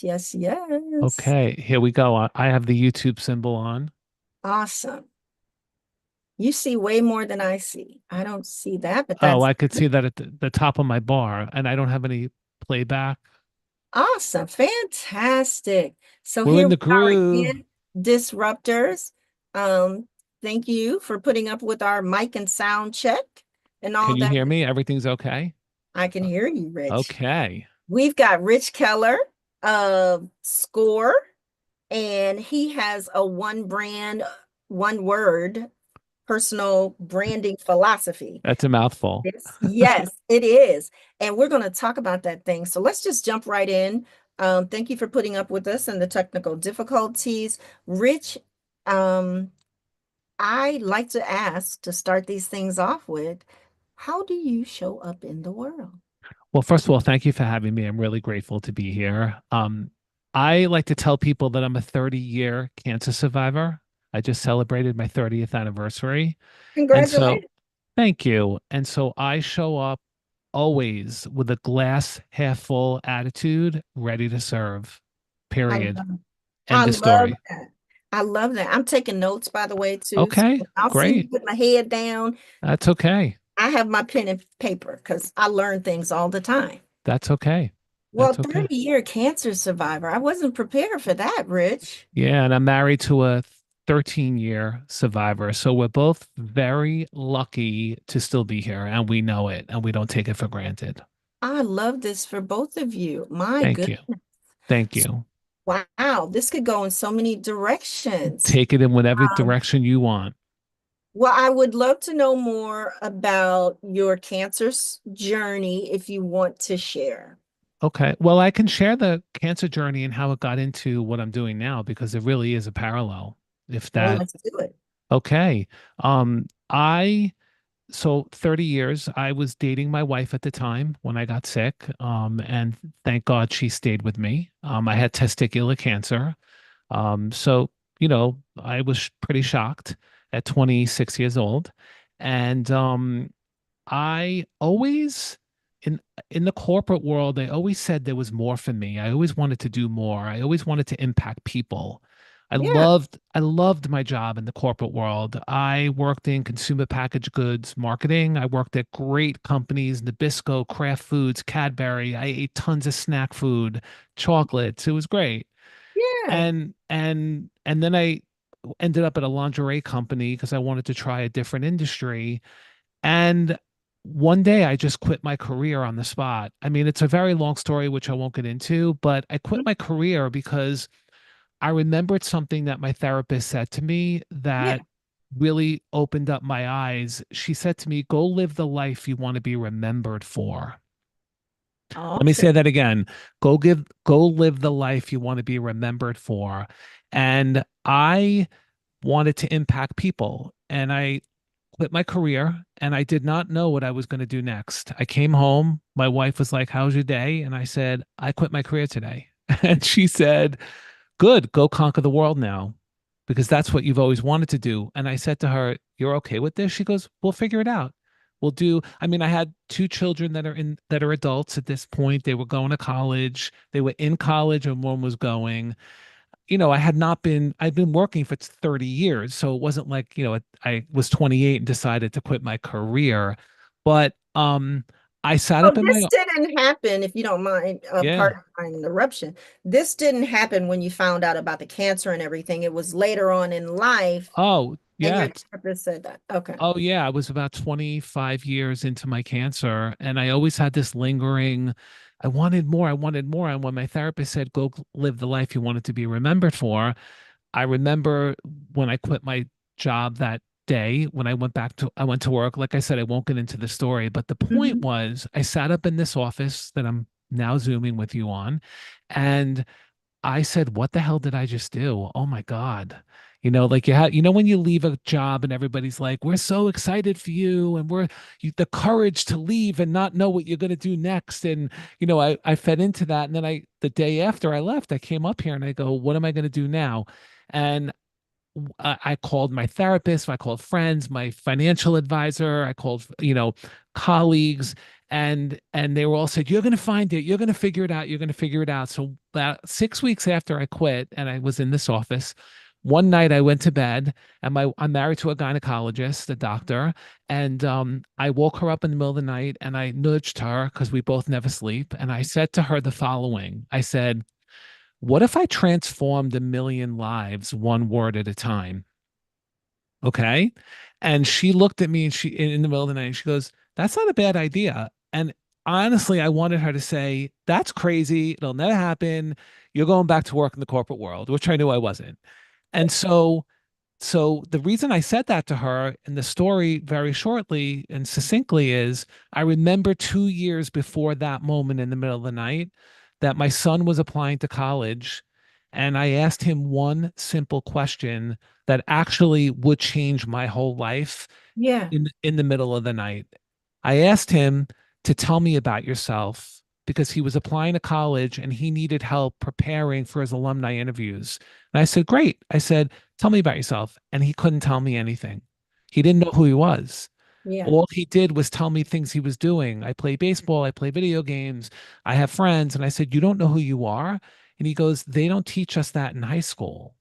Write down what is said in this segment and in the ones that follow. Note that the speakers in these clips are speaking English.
Yes, yes. Okay, here we go. I have the YouTube symbol on. Awesome. You see way more than I see. I don't see that, but Oh, that's I could see that at the top of my bar, and I don't have any playback. awesome. Fantastic. So We're here in we the are groove. again, disruptors. Thank you for putting up with our mic and sound check and Can all you that. hear me? Everything's okay? I can Uh, hear you, Rich. Okay. We've got Rich Keller of Score, and he has a one brand, one word personal branding philosophy. That's a mouthful. Yes, it is. And we're going to talk about that thing. So let's just jump right in. Thank you for putting up with us and the technical difficulties. Rich, um, I like to ask to start these things off with, how do you show up in the world? Well, first of all, thank you for having me. I'm really grateful to be here. I like to tell people that I'm a 30-year cancer survivor. I just celebrated my 30th anniversary. And so, Congratulations. thank you. And so I show up always with a glass half full attitude, ready to serve. I Period. love, I End of love story. that. I love that. I'm taking notes, by the way, too. So Okay, I'll see me great. put my head down. That's okay. I have my pen and paper because I learn things all the time. That's okay. Well, That's okay. 30-year cancer survivor. I wasn't prepared for that, Rich. Yeah, and I'm married to a 13-year survivor. So we're both very lucky to still be here, and we know it, and we don't take it for granted. I love this for both of you. My Thank you. goodness. Thank you. Wow, this could go in so many directions. Take it in whatever Um, direction you want. well, I would love to know more about your cancer journey if you want to share. Okay. Well, I can share the cancer journey and how it got into what I'm doing now because it really is a parallel. If Well, that, let's do it. okay. I so 30 years, I was dating my wife at the time when I got sick. And thank God she stayed with me. I had testicular cancer. So, I was pretty shocked at 26 years old. And I always in in the corporate world, I always said there was more for me. I always wanted to do more. I always wanted to impact people. Yeah. I loved my job in the corporate world. I worked in consumer packaged goods marketing. I worked at great companies, Nabisco, Kraft Foods, Cadbury. I ate tons of snack food, chocolates. It was great. Yeah. And then I ended up at a lingerie company because I wanted to try a different industry. And one day I just quit my career on the spot. I mean, it's a very long story, which I won't get into, but I quit my career because I remembered something that my therapist said to me Yeah. that really opened up my eyes. She said to me, go live the life you want to be remembered for. Let me Awesome. say that again. Go live the life you want to be remembered for. And I wanted to impact people. And I quit my career and I did not know what I was going to do next. I came home. My wife was like, how's your day? And I said, I quit my career today. And she said, good, go conquer the world now because that's what you've always wanted to do. And I said to her, you're okay with this? She goes, we'll figure it out. We'll do. I mean, I had two children that are adults at this point. They were going to college. They were in college and one was going. I'd been working for 30 years. So it wasn't like, I was 28 and decided to quit my career. But I sat So up in this my, didn't happen, if you don't mind, yeah. pardon my interruption. This didn't happen when you found out about the cancer and everything. It was later on in life, Oh, and yeah. your therapist said that. Okay. Oh, yeah. I was about 25 years into my cancer, and I always had this lingering, I wanted more. I wanted more. And when my therapist said, go live the life you wanted to be remembered for, I remember when I quit my job that day, when I went to work. Like I said, I won't get into the story, but the point Mhm. was I sat up in this office that I'm now Zooming with you on, and I said, what the hell did I just do? Oh my God. Like when you leave a job and everybody's like, we're so excited for you and the courage to leave and not know what you're going to do next. And, I fed into that. And then the day after I left, I came up here and I go, what am I going to do now? And I called my therapist, I called friends, my financial advisor, I called, colleagues, And they were all said, "You're going to find it. You're going to figure it out. You're going to figure it out." So about 6 weeks after I quit and I was in this office, one night I went to bed, and I'm married to a gynecologist, a doctor, and I woke her up in the middle of the night and I nudged her because we both never sleep, and I said to her the following. I said, "What if I transformed 1 million lives one word at a time?" Okay. And she looked at me and in the middle of the night, and she goes, "That's not a bad idea." And honestly, I wanted her to say, "That's crazy. It'll never happen. You're going back to work in the corporate world," which I knew I wasn't. And so the reason I said that to her in the story very shortly and succinctly is I remember 2 years before that moment in the middle of the night that my son was applying to college. And I asked him one simple question that actually would change my whole life Yeah. in the middle of the night. I asked him to tell me about yourself because he was applying to college and he needed help preparing for his alumni interviews. And I said, "Great." I said, "Tell me about yourself." And he couldn't tell me anything. He didn't know who he was. Yeah. All he did was tell me things he was doing. "I play baseball, I play video games, I have friends." And I said, "You don't know who you are?" And he goes, "They don't teach us that in high school."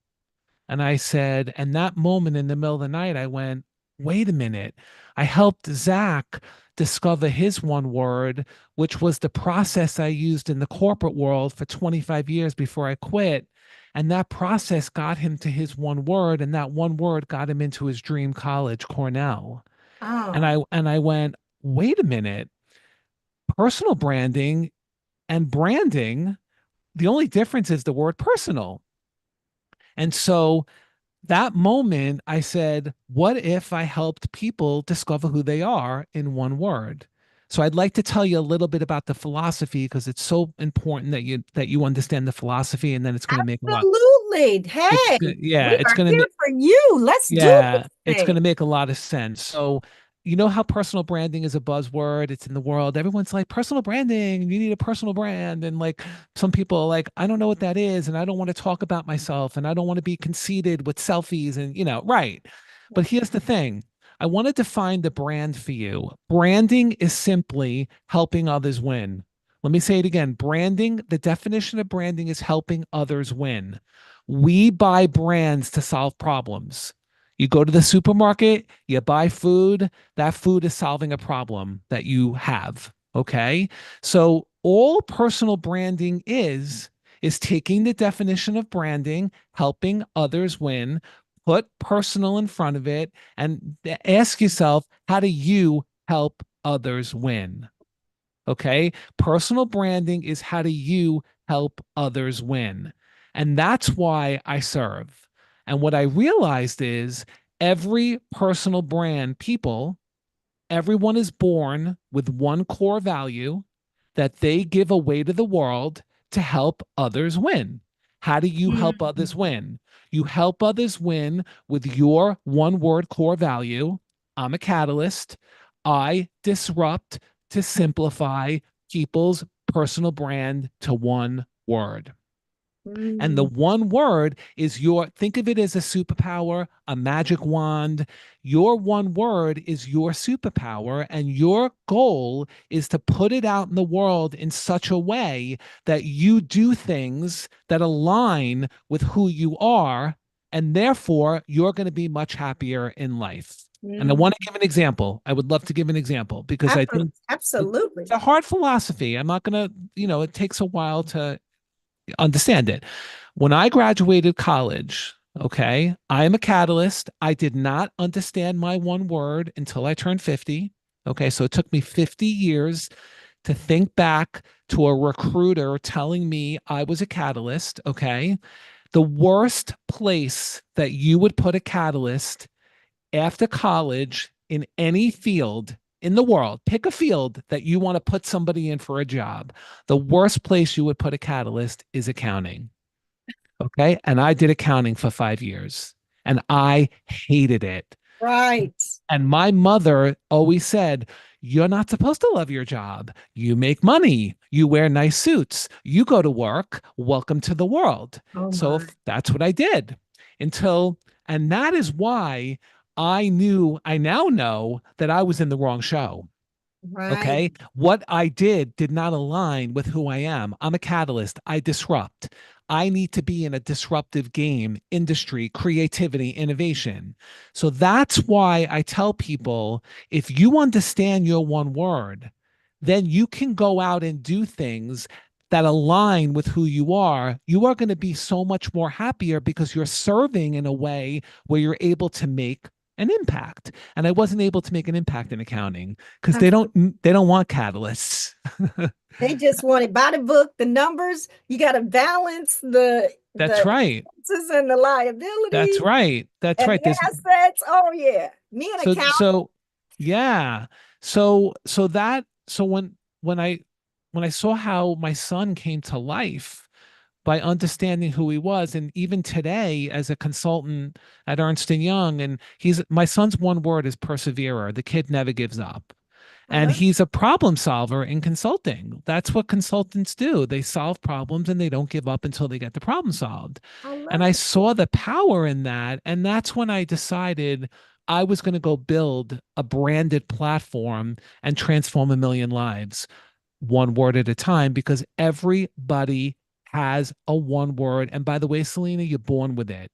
And I said, and that moment in the middle of the night, I went, "Wait a minute." I helped Zach discover his one word, which was the process I used in the corporate world for 25 years before I quit. And that process got him to his one word, and that one word got him into his dream college, Cornell. And Oh. I went, "Wait a minute. Personal branding and branding, the only difference is the word personal." And so that moment, I said, "What if I helped people discover who they are in one word?" So I'd like to tell you a little bit about the philosophy because it's so important that you understand the philosophy, and then it's going to make a lot. Absolutely. It's Hey, good. Yeah, we it's are going to here make. for you. Let's do Yeah, this it's going to thing. make a lot of sense. So, you know how personal branding is a buzzword? It's in the world. Everyone's like, "Personal branding, you need a personal brand." And like some people are like, "I don't know what that is. And I don't want to talk about myself. And I don't want to be conceited with selfies." And, right. But here's the thing. I want to define the brand for you. Branding is simply helping others win. Let me say it again. Branding, the definition of branding is helping others win. We buy brands to solve problems. You go to the supermarket, you buy food, that food is solving a problem that you have. Okay. So all personal branding is taking the definition of branding, helping others win, put personal in front of it, and ask yourself, how do you help others win? Okay. Personal branding is how do you help others win? And that's why I serve. And what I realized is every personal brand, everyone is born with one core value that they give away to the world to help others win. How do you help others Mhm. win? You help others win with your one word core value. I'm a catalyst. I disrupt to simplify people's personal brand to one word. And the Mm. one word is think of it as a superpower, a magic wand. Your one word is your superpower, and your goal is to put it out in the world in such a way that you do things that align with who you are. And therefore, you're going to be much happier in life. And I Mm. want to give an example. I would love to give an example because I think it's Absolutely. a hard philosophy. I'm not going to, it takes a while to understand it. When I graduated college, okay, I am a catalyst. I did not understand my one word until I turned 50. Okay, so it took me 50 years to think back to a recruiter telling me I was a catalyst. Okay, the worst place that you would put a catalyst after college in any field in the world, pick a field that you want to put somebody in for a job. The worst place you would put a catalyst is accounting. Okay. And I did accounting for 5 years and I hated it. Right. And my mother always said, "You're not supposed to love your job. You make money. You wear nice suits. You go to work. Welcome to the world." Oh So my. if that's what I did until, and that is why I now know that I was in the wrong show. Right. Okay. What I did not align with who I am. I'm a catalyst. I disrupt. I need to be in a disruptive game, industry, creativity, innovation. So that's why I tell people if you understand your one word, then you can go out and do things that align with who you are. You are going to be so much more happier because you're serving in a way where you're able to make an impact. And I wasn't able to make an impact in accounting because they don't want catalysts. They just wanted by the book, the numbers. You got to balance That's the right. expenses and the That's liability right. That's and right. the There's assets. Oh yeah, me and so account. so yeah. So when I saw how my son came to life by understanding who he was, and even today as a consultant at Ernst and Young, and he's my son's one word is perseverer. The kid never gives up. I And love, he's a problem solver in consulting. That's what consultants do. They solve problems and they don't give up until they get the problem solved. I And love I it. saw the power in that. And that's when I decided I was going to go build a branded platform and transform a million lives one word at a time because everybody has a one word. And by the way, Selena, you're born with it.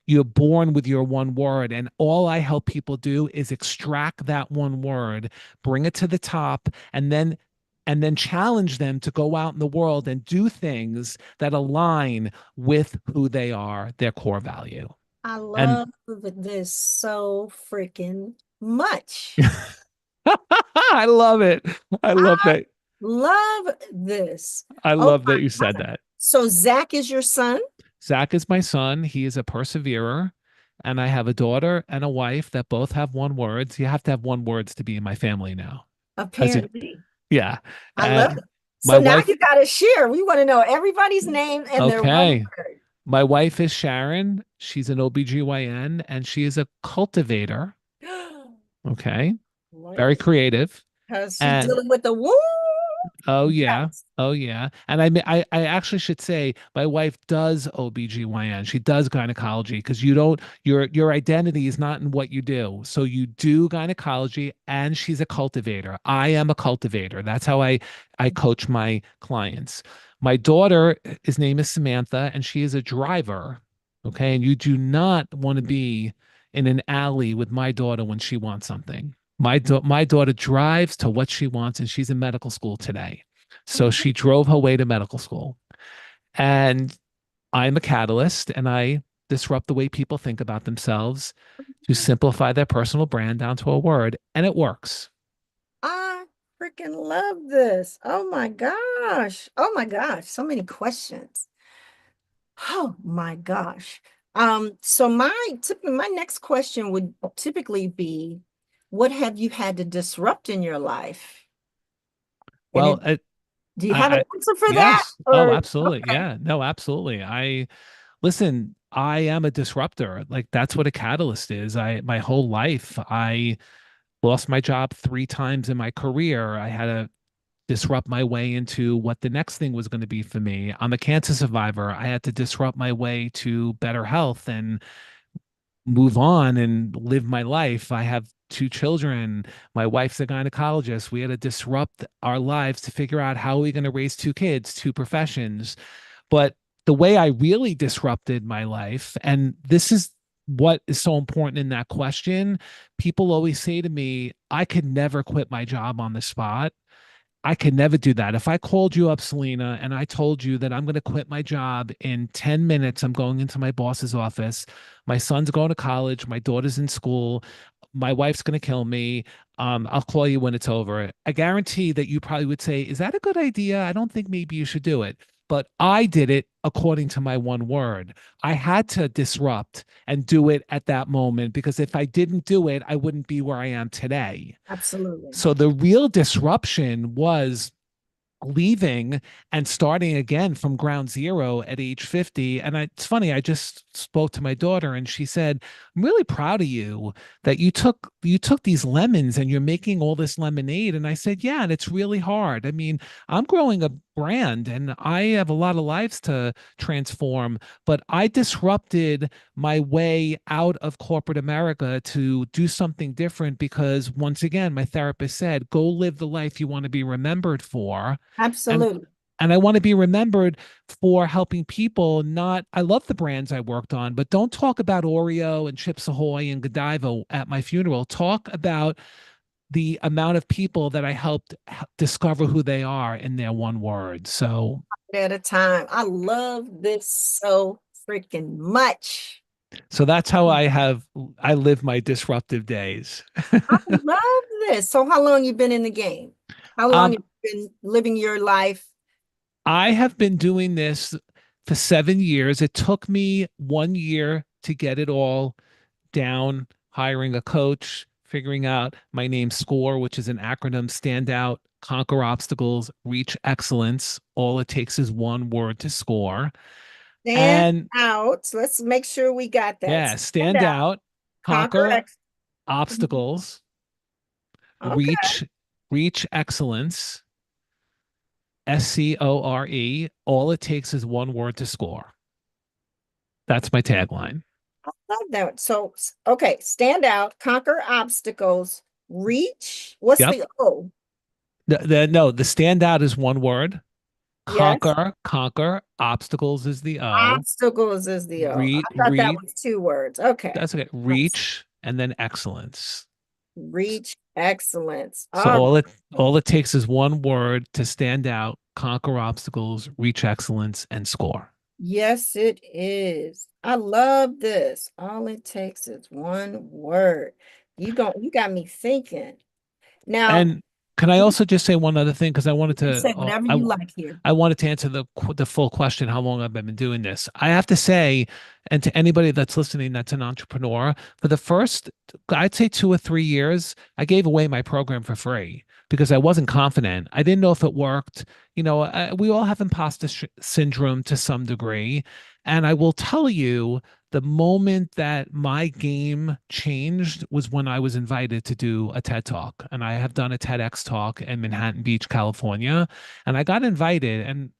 You're born with your one word. And all I help people do is extract that one word, bring it to the top, and then challenge them to go out in the world and do things that align with who they are, their core value. I And love this so freaking much. I love it. I love I that. love this. I Oh love that you my said God. that. So Zach is your son? Zach is my son. He is a perseverer. And I have a daughter and a wife that both have one words. You have to have one words to be in my family now. As you, Apparently. yeah. I love And it. my So now wife, you got to share. We want to know everybody's name and their one okay. word. My wife is Sharon. She's an OBGYN and she is a cultivator. Okay. Very Right. creative. Because she's And dealing with the womb. oh yeah. Yes. Oh yeah. And I actually should say my wife does OBGYN. She does gynecology because your identity is not in what you do. So you do gynecology and she's a cultivator. I am a cultivator. That's how I coach my clients. My daughter, his name is Samantha, and she is a driver. Okay. And you do not want to be in an alley with my daughter when she wants something. My daughter drives to what she wants, and she's in medical school today. So Mhm. she drove her way to medical school. And I'm a catalyst and I disrupt the way people think about themselves to simplify their personal brand down to a word. And it works. I freaking love this. Oh my gosh. Oh my gosh. So many questions. Oh my gosh. So my next question would typically be, what have you had to disrupt in your life? And Well, do you have an I answer for that? yes. Oh, Or absolutely. okay. Yeah. No, absolutely. Listen, I am a disruptor. Like that's what a catalyst is. My whole life, I lost my job 3 times in my career. I had to disrupt my way into what the next thing was going to be for me. I'm a cancer survivor. I had to disrupt my way to better health and move on and live my life. I have 2 children. My wife's a gynecologist. We had to disrupt our lives to figure out how are we going to raise 2 kids, 2 professions. But the way I really disrupted my life, and this is what is so important in that question, people always say to me, I could never quit my job on the spot. I could never do that. If I called you up, Selena, and I told you that I'm going to quit my job in 10 minutes, I'm going into my boss's office. My son's going to college. My daughter's in school. My wife's going to kill me. I'll call you when it's over. I guarantee that you probably would say, is that a good idea? I don't think maybe you should do it. But I did it according to my one word. I had to disrupt and do it at that moment because if I didn't do it, I wouldn't be where I am today. Absolutely. So the real disruption was leaving and starting again from ground zero at age 50. And it's funny, I just spoke to my daughter and she said, I'm really proud of you that you took these lemons and you're making all this lemonade. And I said, yeah, and it's really hard. I mean, I'm growing a brand and I have a lot of lives to transform, but I disrupted my way out of corporate America to do something different because once again, my therapist said, go live the life you want to be remembered for. And Absolutely. and I want to be remembered for helping people. Not, I love the brands I worked on, but don't talk about Oreo and Chips Ahoy and Godiva at my funeral. Talk about the amount of people that I helped discover who they are in their one word. So, At a time. I love this so freaking much. so that's how I live my disruptive days. I love this. So how long you been in the game? How long Um, have you been living your life? I have been doing this for 7 years. It took me 1 year to get it all down, hiring a coach, figuring out my name SCORE, which is an acronym: stand out, conquer obstacles, reach excellence. All it takes is one word to score. Stand And out. Let's make sure we got that. yeah, Stand stand out, out, conquer conquer X. obstacles, Okay. reach excellence, SCORE. All it takes is one word to score. That's my tagline. I love that. So, okay, stand out, conquer obstacles, reach. What's Yep. the O? No, the standout is one word. Yes. Conquer. Obstacles is the O. Obstacles is the O. I thought that Read. was two words. Okay. That's okay. Reach and then excellence. Reach excellence. So All right. all it takes is one word to stand out, conquer obstacles, reach excellence, and score. Yes, it is. I love this. All it takes is one word. You got me thinking. Now, And can I you also just say one other thing? Because can say whatever you like here. I wanted to answer the full question, how long I've been doing this. I have to say, and to anybody that's listening that's an entrepreneur, for the first, I'd say 2 or 3 years, I gave away my program for free because I wasn't confident. I didn't know if it worked. We all have imposter syndrome to some degree. And I will tell you, the moment that my game changed was when I was invited to do a TED Talk. And I have done a TEDx talk in Manhattan Beach, California. And I got invited. And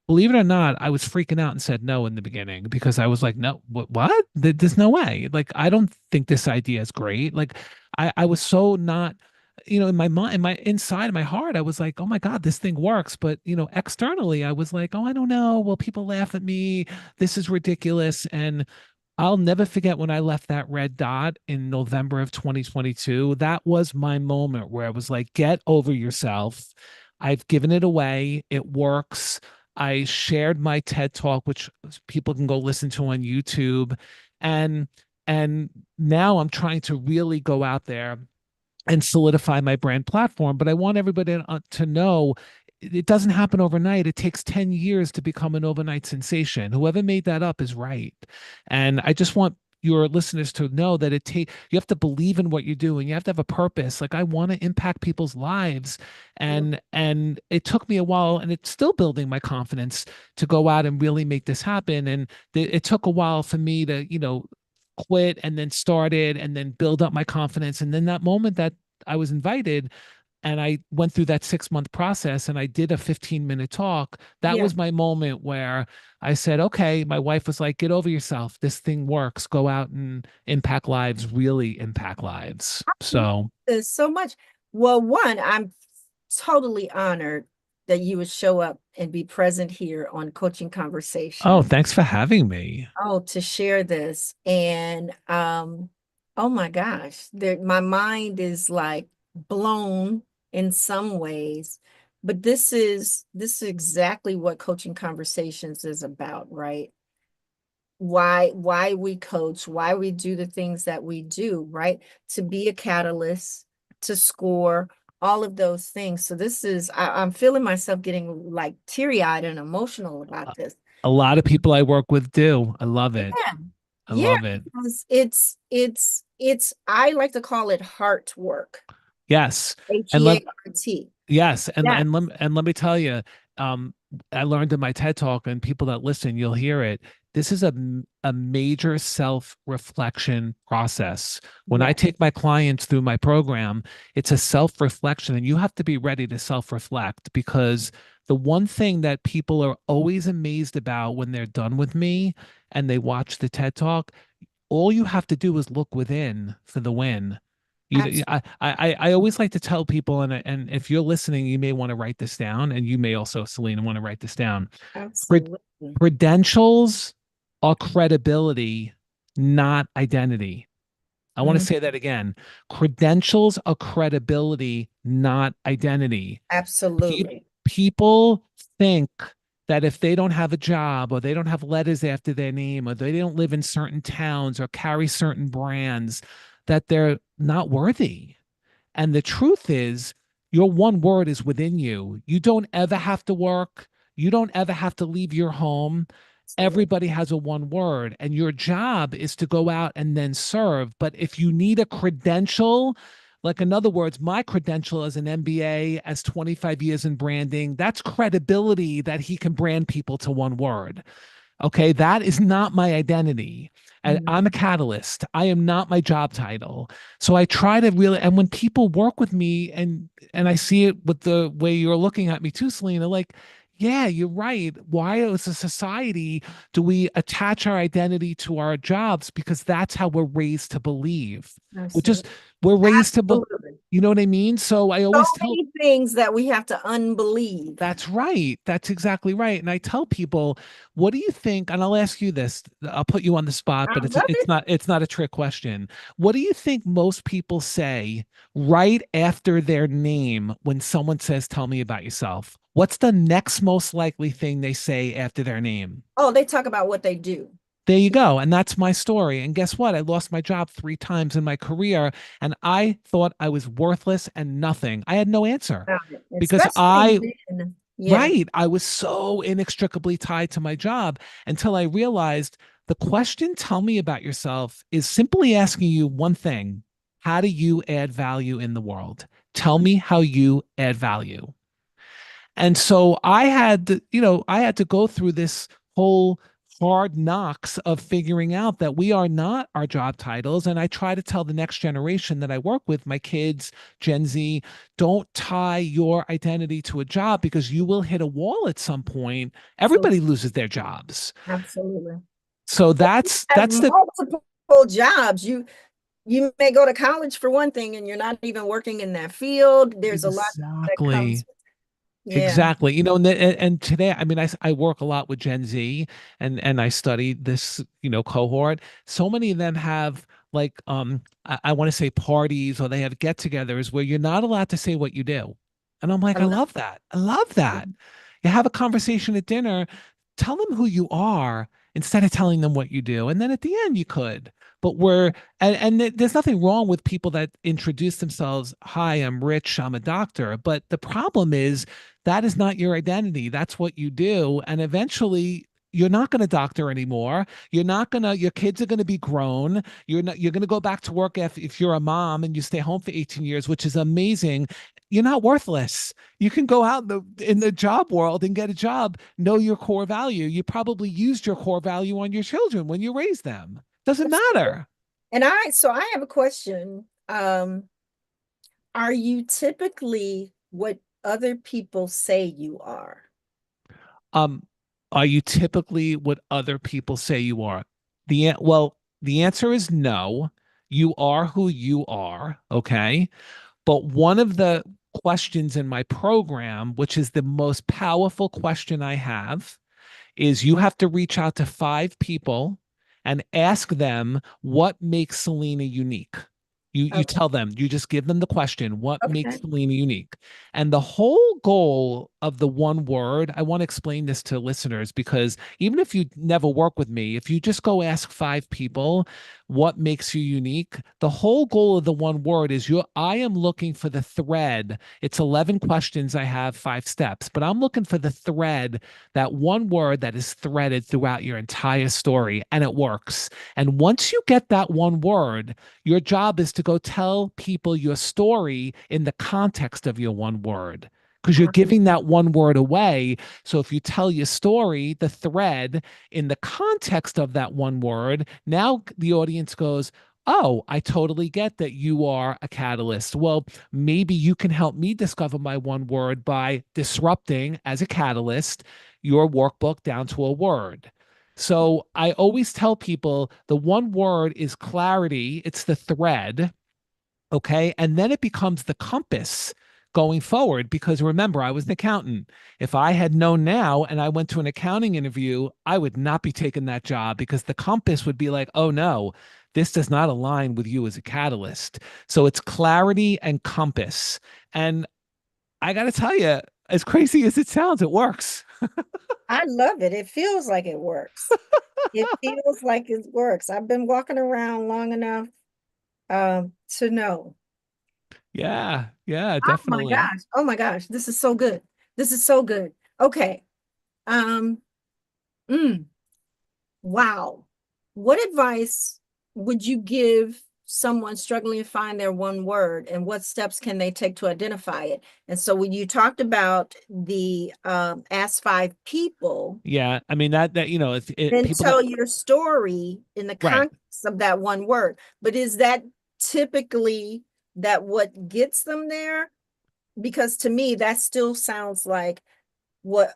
believe it or not, I was freaking out and said no in the beginning because I was like, no, what? There's no way. Like, I don't think this idea is great. Like, I was so not. In my mind, in my inside of my heart, I was like, oh my God, this thing works. But, externally, I was like, oh, I don't know. Will people laugh at me? This is ridiculous. And I'll never forget when I left that red dot in November of 2022. That was my moment where I was like, get over yourself. I've given it away. It works. I shared my TED Talk, which people can go listen to on YouTube. And and now I'm trying to really go out there and solidify my brand platform. But I want everybody to know it doesn't happen overnight. It takes 10 years to become an overnight sensation. Whoever made that up is right. And I just want your listeners to know that you have to believe in what you do and you have to have a purpose. Like, I want to impact people's lives. And it took me a while, and it's still building my confidence to go out and really make this happen. And it took a while for me to, quit and then started and then build up my confidence. And then that moment that I was invited and I went through that 6 month process and I did a 15-minute talk, that Yeah. was my moment where I said, okay, my wife was like, get over yourself. This thing works. Go out and impact lives, really impact lives. So, There's so much. Well, one, I'm totally honored that you would show up and be present here on Coaching oh, Conversation. thanks for having me. Oh, to share this. And oh my gosh, my mind is like blown in some ways. But this is exactly what Coaching Conversations is about, right? Why we coach, why we do the things that we do, right? To be a catalyst, to score, all of those things. So I'm feeling myself getting like teary-eyed and emotional about this. A lot of people I work with do. I love it. Yeah. I Yeah, love it. because it's I like to call it heart work. Yes. And let HEART. Yes, Yeah. and let me tell you, um, I learned in my TED Talk, and people that listen, you'll hear it. This is a major self-reflection process. When I Yeah. take my clients through my program, it's a self-reflection, and you have to be ready to self-reflect because the one thing that people are always amazed about when they're done with me and they watch the TED Talk, all you have to do is look within for the win. Absolutely. I always like to tell people, and if you're listening, you may want to write this down, and you may also, Selena, want to write this down. Absolutely. Credentials are credibility, not identity. I want to Mhm. say that again. Credentials are credibility, not identity. Pe- Absolutely. People think that if they don't have a job or they don't have letters after their name or they don't live in certain towns or carry certain brands, that they're not worthy. And the truth is, your one word is within you. You don't ever have to work. You don't ever have to leave your home. Absolutely. Everybody has a one word, and your job is to go out and then serve. But if you need a credential, like in other words, my credential as an MBA, as 25 years in branding, that's credibility that he can brand people to one word. Okay, that is not my identity. I'm a Mhm. catalyst. I am not my job title. So I try to really, and when people work with me and I see it with the way you're looking at me too, Selena, like, yeah, you're right. Why as a society do we attach our identity to our jobs? Because that's how we're raised to believe. We're just Absolutely. we're raised to be, Absolutely. you know what I mean? So I So always tell many things that we have to unbelieve. that's right. That's exactly right. And I tell people, what do you think? And I'll ask you this. I'll put you on the spot, I but love it. it's not a trick question. What do you think most people say right after their name when someone says, "Tell me about yourself"? What's the next most likely thing they say after their name? Oh, they talk about what they do. There you go. And that's my story. And guess what? I lost my job 3 times in my career, and I thought I was worthless and nothing. I had no answer About it. because Especially then. Yeah. right. I was so inextricably tied to my job until I realized the question, tell me about yourself, is simply asking you one thing. How do you add value in the world? Tell me how you add value. And so I had to, I had to go through this whole hard knocks of figuring out that we are not our job titles. And I try to tell the next generation that I work with, my kids, Gen Z, don't tie your identity to a job because you will hit a wall at some point. Absolutely. Everybody loses their jobs. Absolutely. So You that's have that's the multiple jobs. You may go to college for one thing and you're not even working in that field. There's a lot that comes. exactly. Yeah. Exactly. And today, I mean, I work a lot with Gen Z and I study this, cohort. So many of them have like, I want to say parties or they have get-togethers where you're not allowed to say what you do. And I'm like, I I love love that. I love that. You have a conversation at dinner, tell them who you are instead of telling them what you do. And then at the end you could. But there's nothing wrong with people that introduce themselves, hi, I'm Rich, I'm a doctor. But the problem is that is not your identity. That's what you do. And eventually you're not going to doctor anymore. Your kids are going to be grown. You're going to go back to work if you're a mom and you stay home for 18 years, which is amazing. You're not worthless. You can go out in the job world and get a job, know your core value. You probably used your core value on your children when you raised them. Doesn't it. matter. And so I have a question. Are you typically what other people say you are? Um, are you typically what other people say you are? The answer is no. You are who you are, okay? But one of the questions in my program, which is the most powerful question I have, is you have to reach out to 5 people and ask them what makes Selena unique. You Okay. tell them, you just give them the question, what makes Okay. Selena unique? And the whole goal of the one word, I want to explain this to listeners because even if you never work with me, if you just go ask 5 people what makes you unique, the whole goal of the one word is I am looking for the thread. It's 11 questions. I have 5 steps, but I'm looking for the thread, that one word that is threaded throughout your entire story, and it works. And once you get that one word, your job is to go tell people your story in the context of your one word because you're Uh, giving that one word away. So if you tell your story, the thread in the context of that one word, now the audience goes, oh, I totally get that you are a catalyst. Well, maybe you can help me discover my one word by disrupting as a catalyst your workbook down to a word. So I always tell people the one word is clarity, it's the thread. Okay. And then it becomes the compass going forward. Because remember, I was an accountant. If I had known now and I went to an accounting interview, I would not be taking that job because the compass would be like, oh no, this does not align with you as a catalyst. So it's clarity and compass. And I got to tell you, as crazy as it sounds, it works. I love it. It feels like it works. It feels like it works. I've been walking around long enough to know. Yeah. Yeah, Oh my definitely. gosh. Oh my gosh. This is so good. This is so good. Okay. Um, mm, wow. What advice would you give someone struggling to find their one word, and what steps can they take to identify it? And so when you talked about the ask five people, Yeah. I mean, then people that, tell your story in the right. context of that one word. But is that typically that what gets them there? Because to me, that still sounds like what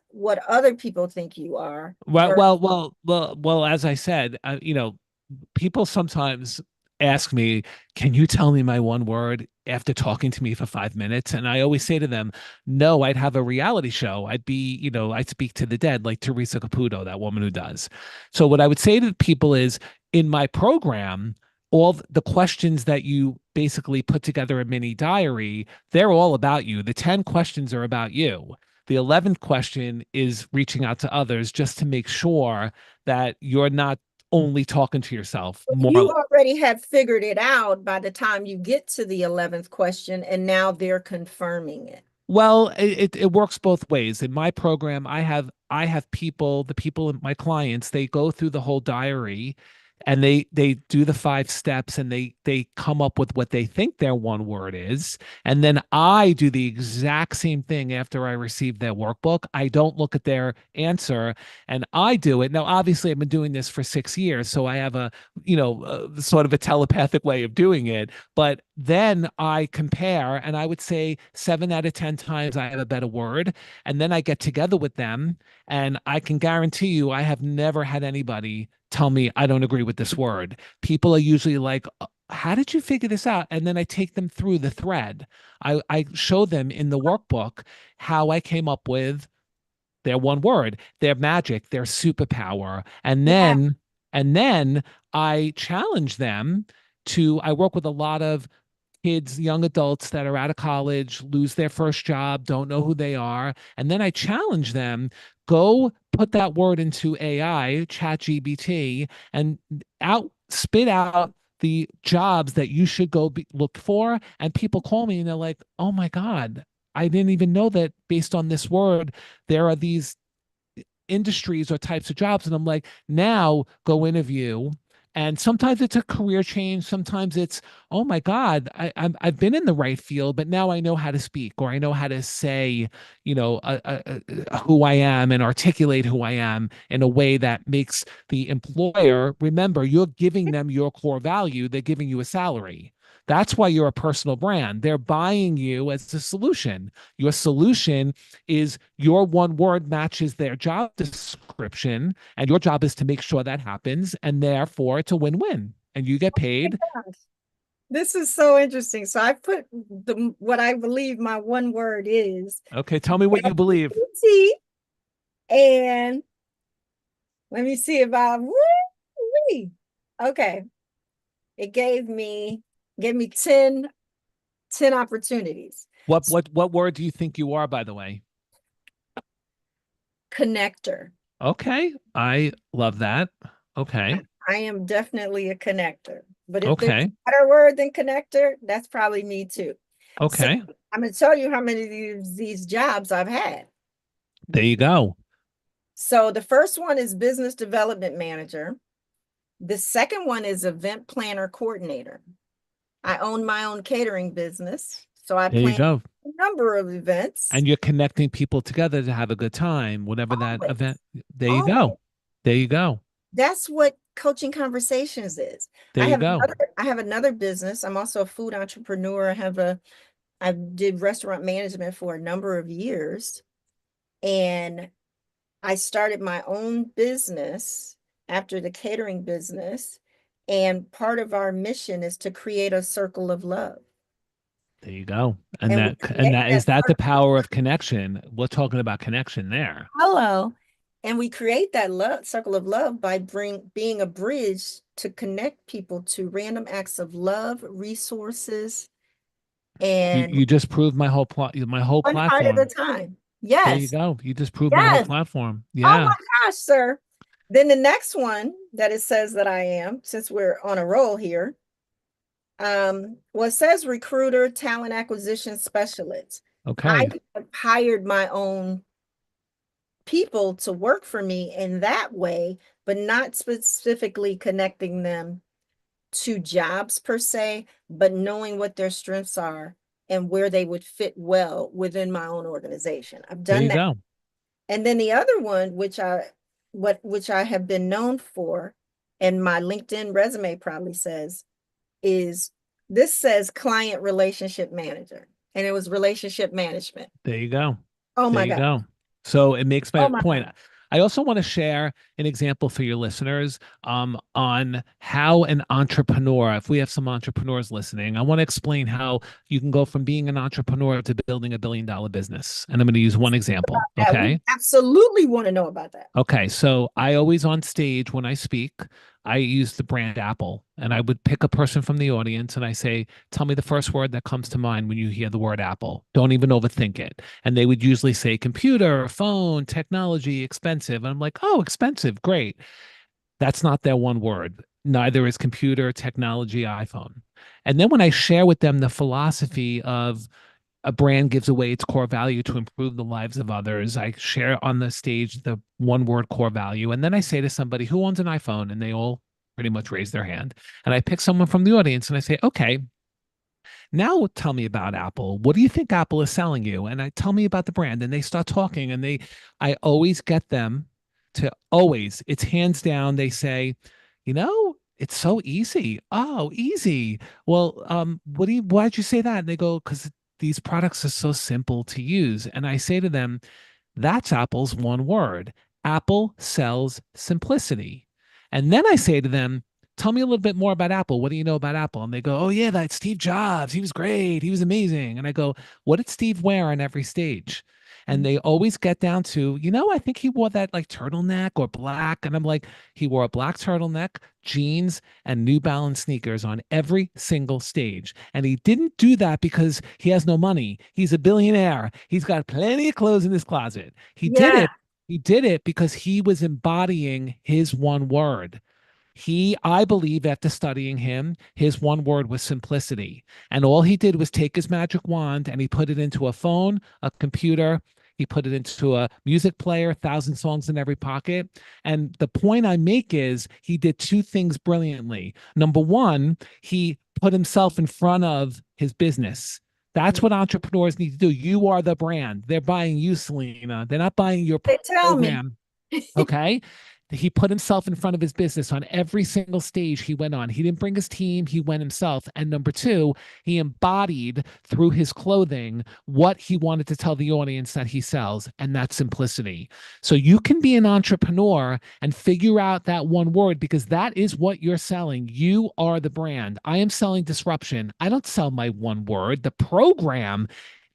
other people think you are. Well, as I said, people sometimes ask me, can you tell me my one word after talking to me for 5 minutes? And I always say to them, no, I'd have a reality show. I'd speak to the dead like Teresa Caputo, that woman who does. So what I would say to people is in my program, all the questions that you basically put together a mini diary, they're all about you. The 10 questions are about you. The 11th question is reaching out to others just to make sure that you're not only talking to yourself You more. already have figured it out by the time you get to the 11th question, and now they're confirming it. Well, it works both ways. In my program, I have people, the people my clients, they go through the whole diary and they do the 5 steps and they come up with what they think their one word is. And then I do the exact same thing after I receive their workbook. I don't look at their answer and I do it. Now, obviously, I've been doing this for 6 years, so I have sort of a telepathic way of doing it. But then I compare, and I would say 7 out of 10 times I have a better word. And then I get together with them, and I can guarantee you, I have never had anybody tell me I don't agree with this word. People are usually like, how did you figure this out? And then I take them through the thread. I show them in the workbook how I came up with their one word, their magic, their superpower. And Yeah. then I challenge them to, I work with a lot of kids, young adults that are out of college, lose their first job, don't know who they are. And then I challenge them, go put that word into AI, chat GBT, and spit out the jobs that you should look for. And people call me and they're like, oh my God, I didn't even know that based on this word, there are these industries or types of jobs. And I'm like, now go interview. And sometimes it's a career change. Sometimes it's, oh my God, I've been in the right field, but now I know how to speak or I know how to say, who I am and articulate who I am in a way that makes the employer remember you're giving them your core value. They're giving you a salary. That's why you're a personal brand. They're buying you as a solution. Your solution is your one word matches their job description, and your job is to make sure that happens, and therefore it's a win-win. And you get paid. This is so interesting. So I put the what I believe my one word is Okay, tell me what you believe. ChatGPT, and let me see if I woo-wee. Okay. It gave me 10 opportunities. What word do you think you are, by the way? Connector. Okay, I love that. Okay, I am definitely a connector. But if there's okay, a better word than connector, that's probably me too. So okay. I'm going to tell you how many of these jobs I've had. There you go. So the first one is business development manager. The second one is event planner coordinator. I own my own catering business, so I There you plan go. a number of events And you're connecting people together to have a good time, whatever that always. event. There you Always. go. There you go. That's what coaching conversations is. There you go. I have another business. I'm also a food entrepreneur. I did restaurant management for a number of years, and I started my own business after the catering business. And part of our mission is to create a circle of love. There you go. And we And create that that is that the circle. power of connection. We're talking about connection there. Hello. And we create that love circle of love by being a bridge to connect people to random acts of love, resources, and You just proved my whole one heart at a platform. time. There you Yes. go. You just proved my whole Yes. platform. Oh Yeah. my gosh, sir. Then the next one that it says that I am, since we're on a roll here, well, it says recruiter, talent acquisition specialist. I Okay. have hired my own people to work for me in that way, but not specifically connecting them to jobs per se, but knowing what their strengths are and where they would fit well within my own organization. I've There done you that. go. And then the other one, which I have been known for, and my LinkedIn resume probably says, is this says client relationship manager. And it was relationship management. There you go. Oh There my you God. go. So it makes Oh my my point. God. I also want to share an example for your listeners on how an entrepreneur, if we have some entrepreneurs listening, I want to explain how you can go from being an entrepreneur to building $1 billion business. And I'm going to use one example. Yeah, we Okay. absolutely want to know about that. Okay, so I always on stage when I speak, I use the brand Apple, and I would pick a person from the audience and I say, "Tell me the first word that comes to mind when you hear the word Apple. Don't even overthink it." And they would usually say computer, phone, technology, expensive. And I'm like, "Oh, expensive, great." That's not their one word. Neither is computer, technology, iPhone. And then when I share with them the philosophy of a brand gives away its core value to improve the lives of others. I share on the stage the one word core value. And then I say to somebody who owns an iPhone, and they all pretty much raise their hand. And I pick someone from the audience and I say, okay, now tell me about Apple. What do you think Apple is selling you? And I tell me about the brand. And they start talking and I always get them to always, it's hands down. They say, it's so easy. Oh, easy. Well, why'd you say that? And they go, because these products are so simple to use. And I say to them, that's Apple's one word. Apple sells simplicity. And then I say to them, tell me a little bit more about Apple. What do you know about Apple? And they go, oh, yeah, that's Steve Jobs. He was great. He was amazing. And I go, what did Steve wear on every stage? And they always get down to, I think he wore that like turtleneck or black. And I'm like, he wore a black turtleneck, jeans, and New Balance sneakers on every single stage. And he didn't do that because he has no money. He's a billionaire. He's got plenty of clothes in his closet. He did Yeah, it. He did it because he was embodying his one word. I believe after studying him, his one word was simplicity. And all he did was take his magic wand and he put it into a phone, a computer, he put it into a music player, 1,000 songs in every pocket. And the point I make is he did two things brilliantly. Number one, he put himself in front of his business. That's what entrepreneurs need to do. You are the brand. They're buying you, Selena. They're not buying your they tell me. program. Okay. He put himself in front of his business on every single stage he went on. He didn't bring his team, he went himself. And number two, he embodied through his clothing what he wanted to tell the audience that he sells, and that's simplicity. So you can be an entrepreneur and figure out that one word because that is what you're selling. You are the brand. I am selling disruption. I don't sell my one word. The program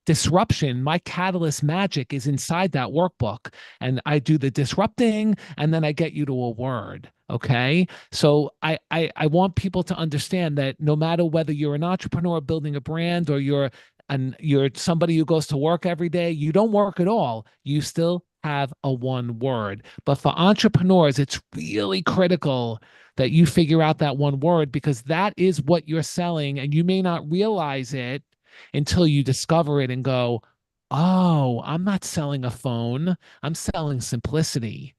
disruption, my catalyst magic is inside that workbook. And I do the disrupting and then I get you to a word. Okay. So I want people to understand that no matter whether you're an entrepreneur building a brand or you're somebody who goes to work every day, you don't work at all. You still have a one word. But for entrepreneurs, it's really critical that you figure out that one word because that is what you're selling. And you may not realize it until you discover it and go, oh, I'm not selling a phone. I'm selling simplicity.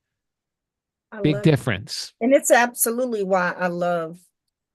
I Big love it. difference. And it's absolutely why I love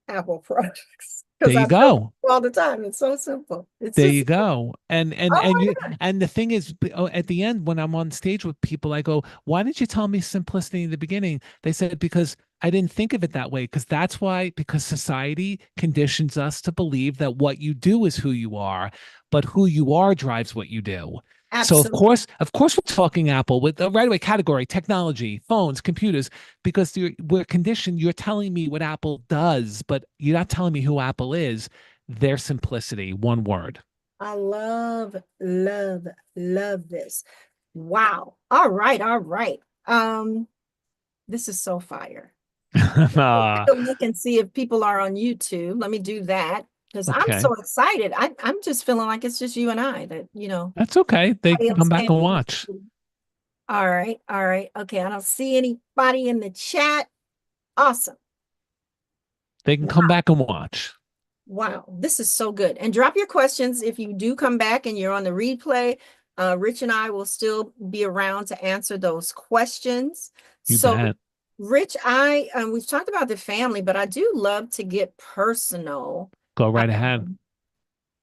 Apple products There because you I tell go. people all the time. It's so simple. It's There just, you go. oh my God. And the thing is, at the end when I'm on stage with people, I go, "Why didn't you tell me simplicity in the beginning?" They said because I didn't think of it that way because that's why, because society conditions us to believe that what you do is who you are, but who you are drives what you do. So Absolutely. of course, we're talking Apple with the right away category, technology, phones, computers, because we're conditioned. You're telling me what Apple does, but you're not telling me who Apple is. Their simplicity, one word. I love, love, love this. Wow. All right, all right. This is so fire. Ah, Take a look and see if people are on YouTube. Let me do that because I'm okay. so excited. I'm just feeling like it's just you and I that, That's okay. They nobody can come else back came and on. watch. All right, all right. Okay, I don't see anybody in the chat. Awesome. They can come back and watch. Wow, this is so good. And drop your questions if you do come back and you're on the replay. Rich and I will still be around to answer those questions. You So, bet. Rich, we've talked about the family, but I do love to get personal. Go right ahead. Um,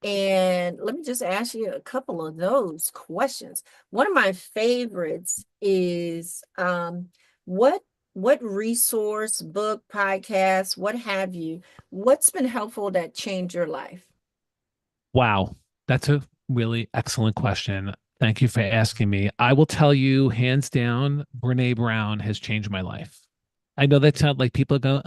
and let me just ask you a couple of those questions. One of my favorites is what what resource, book, podcast, what have you, what's been helpful that changed your life? Wow. That's a really excellent question. Thank you for asking me. I will tell you, hands down, Brene Brown has changed my life. I know that sounds like people go,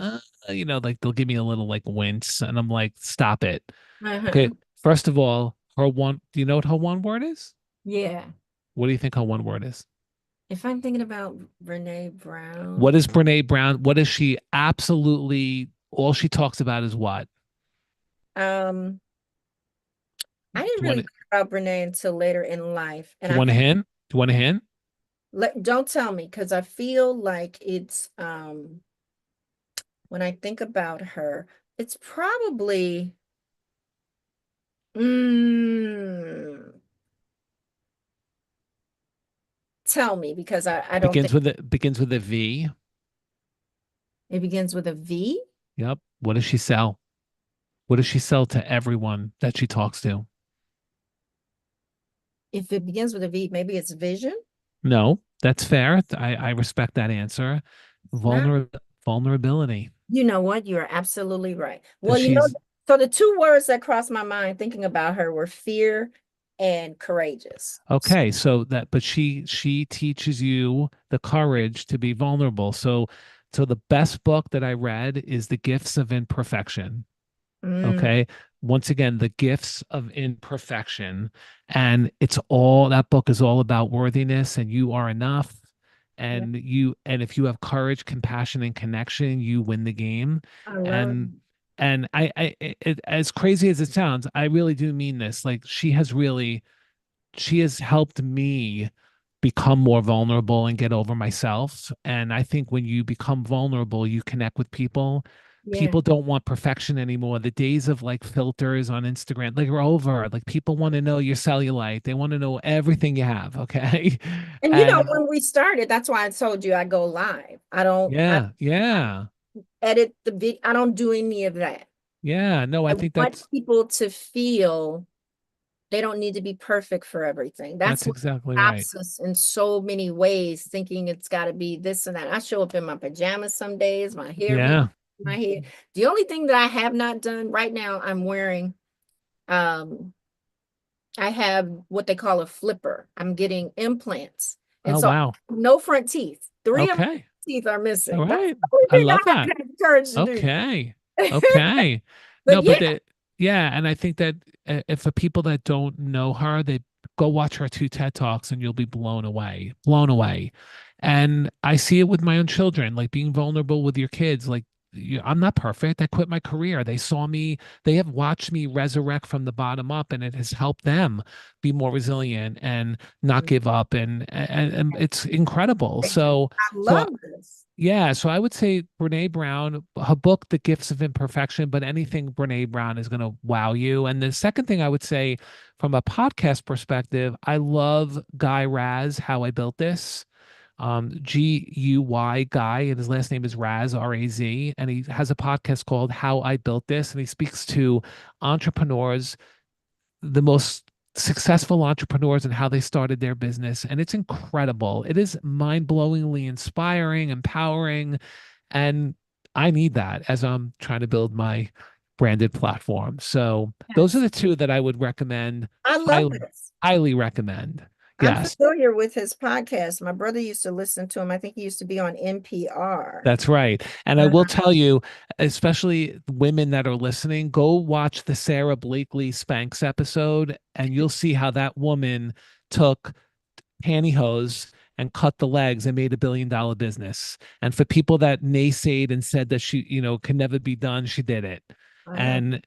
like they'll give me a little like wince, and I'm like, stop it. Okay. Uh-huh. First of all, do you know what her one word is? Yeah. What do you think her one word is? If I'm thinking about Brené What Brown, is Brene Brown? What is she absolutely, all she talks about is what? um, I Do didn't you want really to, think about Brené until later in life. do And you I want a hint? Do you want a hint? don't tell me because I feel like it's when I think about her, it's probably mm, tell me because I don't think Begins with a V. it begins with a V. Yep. What does she sell? What does she sell to everyone that she talks to? If it begins with a V, maybe it's vision. No, that's fair. I respect that answer. It's not. Vulnerability. You know what? You are absolutely right. That Well, she's so the two words that crossed my mind thinking about her were fear and courageous. okay. So that, but she teaches you the courage to be vulnerable. So the best book that I read is The Gifts of Imperfection. Mm, Okay. Once again, The Gifts of Imperfection. And it's all that book is all about worthiness and you are enough. yeah, And if you have courage, compassion, and connection, you win the game. I love And as crazy as it sounds, I really do mean this. Like she has helped me become more vulnerable and get over myself. And I think when you become vulnerable, you connect with people. yeah. People don't want perfection anymore. The days of like filters on Instagram, like are over. Like people want to know your cellulite. They want to know everything you have. Okay. And And when we started, that's why I told you I go live. I yeah, yeah, edit the video. I don't do any of that. yeah. No, I I think want people to feel they don't need to be perfect for everything. That's that's what exactly right. stops us in so many ways, thinking it's got to be this and that. I show up in my pajamas some days, my hair be Yeah. my hair. The only thing that I have not done right now, I'm wearing um I have what they call a flipper. I'm getting implants. And Oh, so wow. no front teeth. Three of my Okay. teeth are All missing. That's right. the only I thing I love that. haven't had the courage to do. Okay. Okay. But No, but yeah, yeah, and I think that if for people that don't know her, they go watch her two TED Talks and you'll be blown away, blown away. And I see it with my own children, like being vulnerable with your kids. Like, I'm not perfect. I quit my career. They saw me, they have watched me resurrect from the bottom up, and it has helped them be more resilient and not give up. And it's incredible. I So love this. yeah, so I would say Brene Brown, her book, The Gifts of Imperfection, but anything Brene Brown is going to wow you. And the second thing I would say from a podcast perspective, I love Guy Raz, How I Built This. Guy, Guy, and his last name is Raz, R-A-Z, and he has a podcast called How I Built This, and he speaks to entrepreneurs, the most successful entrepreneurs and how they started their business. And it's incredible. It is mind-blowingly inspiring, empowering, And I need that as I'm trying to build my branded platform. So those are Yes. the two that I would recommend, I love highly, this. highly recommend. I'm Yes, familiar with his podcast. My brother used to listen to him. I think he used to be on NPR. that's right. And I will tell you, especially women that are listening, go watch the Sarah Blakely Spanx episode, and you'll see how that woman took pantyhose and cut the legs and made $1 billion business. And for people that naysayed and said that she, can never be done, she did it. Wow.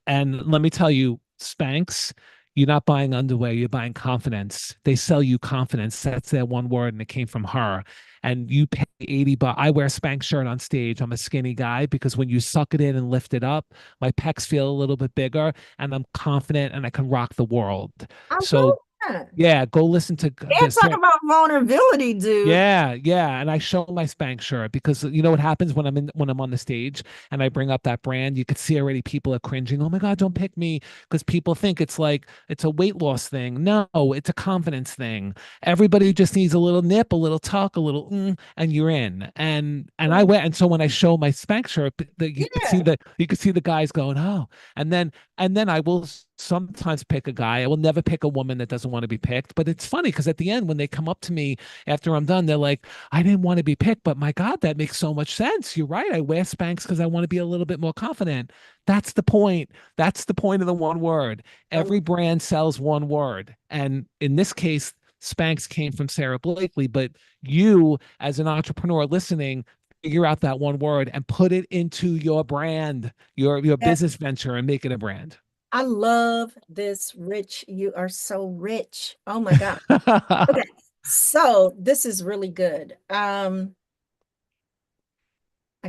And let me tell you, Spanx, you're not buying underwear, you're buying confidence. They sell you confidence. That's their one word, and it came from her. And you pay 80 bucks. I wear a Spanx shirt on stage. I'm a skinny guy because when you suck it in and lift it up, my pecs feel a little bit bigger and I'm confident and I can rock the world. I So love that. yeah, go listen to Can't this. talk about vulnerability, dude. Yeah, yeah, and I show my Spanx shirt because you know what happens when I'm on the stage and I bring up that brand, you could see already people are cringing. Oh my God, don't pick me because people think it's like it's a weight loss thing. No, it's a confidence thing. Everybody just needs a little nip, a little tuck, a little and you're in. And I went and so when I show my Spanx shirt, Yeah. you could see the guys going, oh, and then I will sometimes pick a guy. I will never pick a woman that doesn't want to be picked. But it's funny because at the end, when they come up to me after I'm done, they're like, I didn't want to be picked, but my God, that makes so much sense. You're right. I wear Spanx because I want to be a little bit more confident. That's the point. That's the point of the one word. Um, Every brand sells one word. And in this case, Spanx came from Sarah Blakely, but you, as an entrepreneur listening, figure out that one word and put it into your brand, your yeah, business venture, and make it a brand. I love this, Rich. You are so rich. Oh my God. Okay. So this is really good. I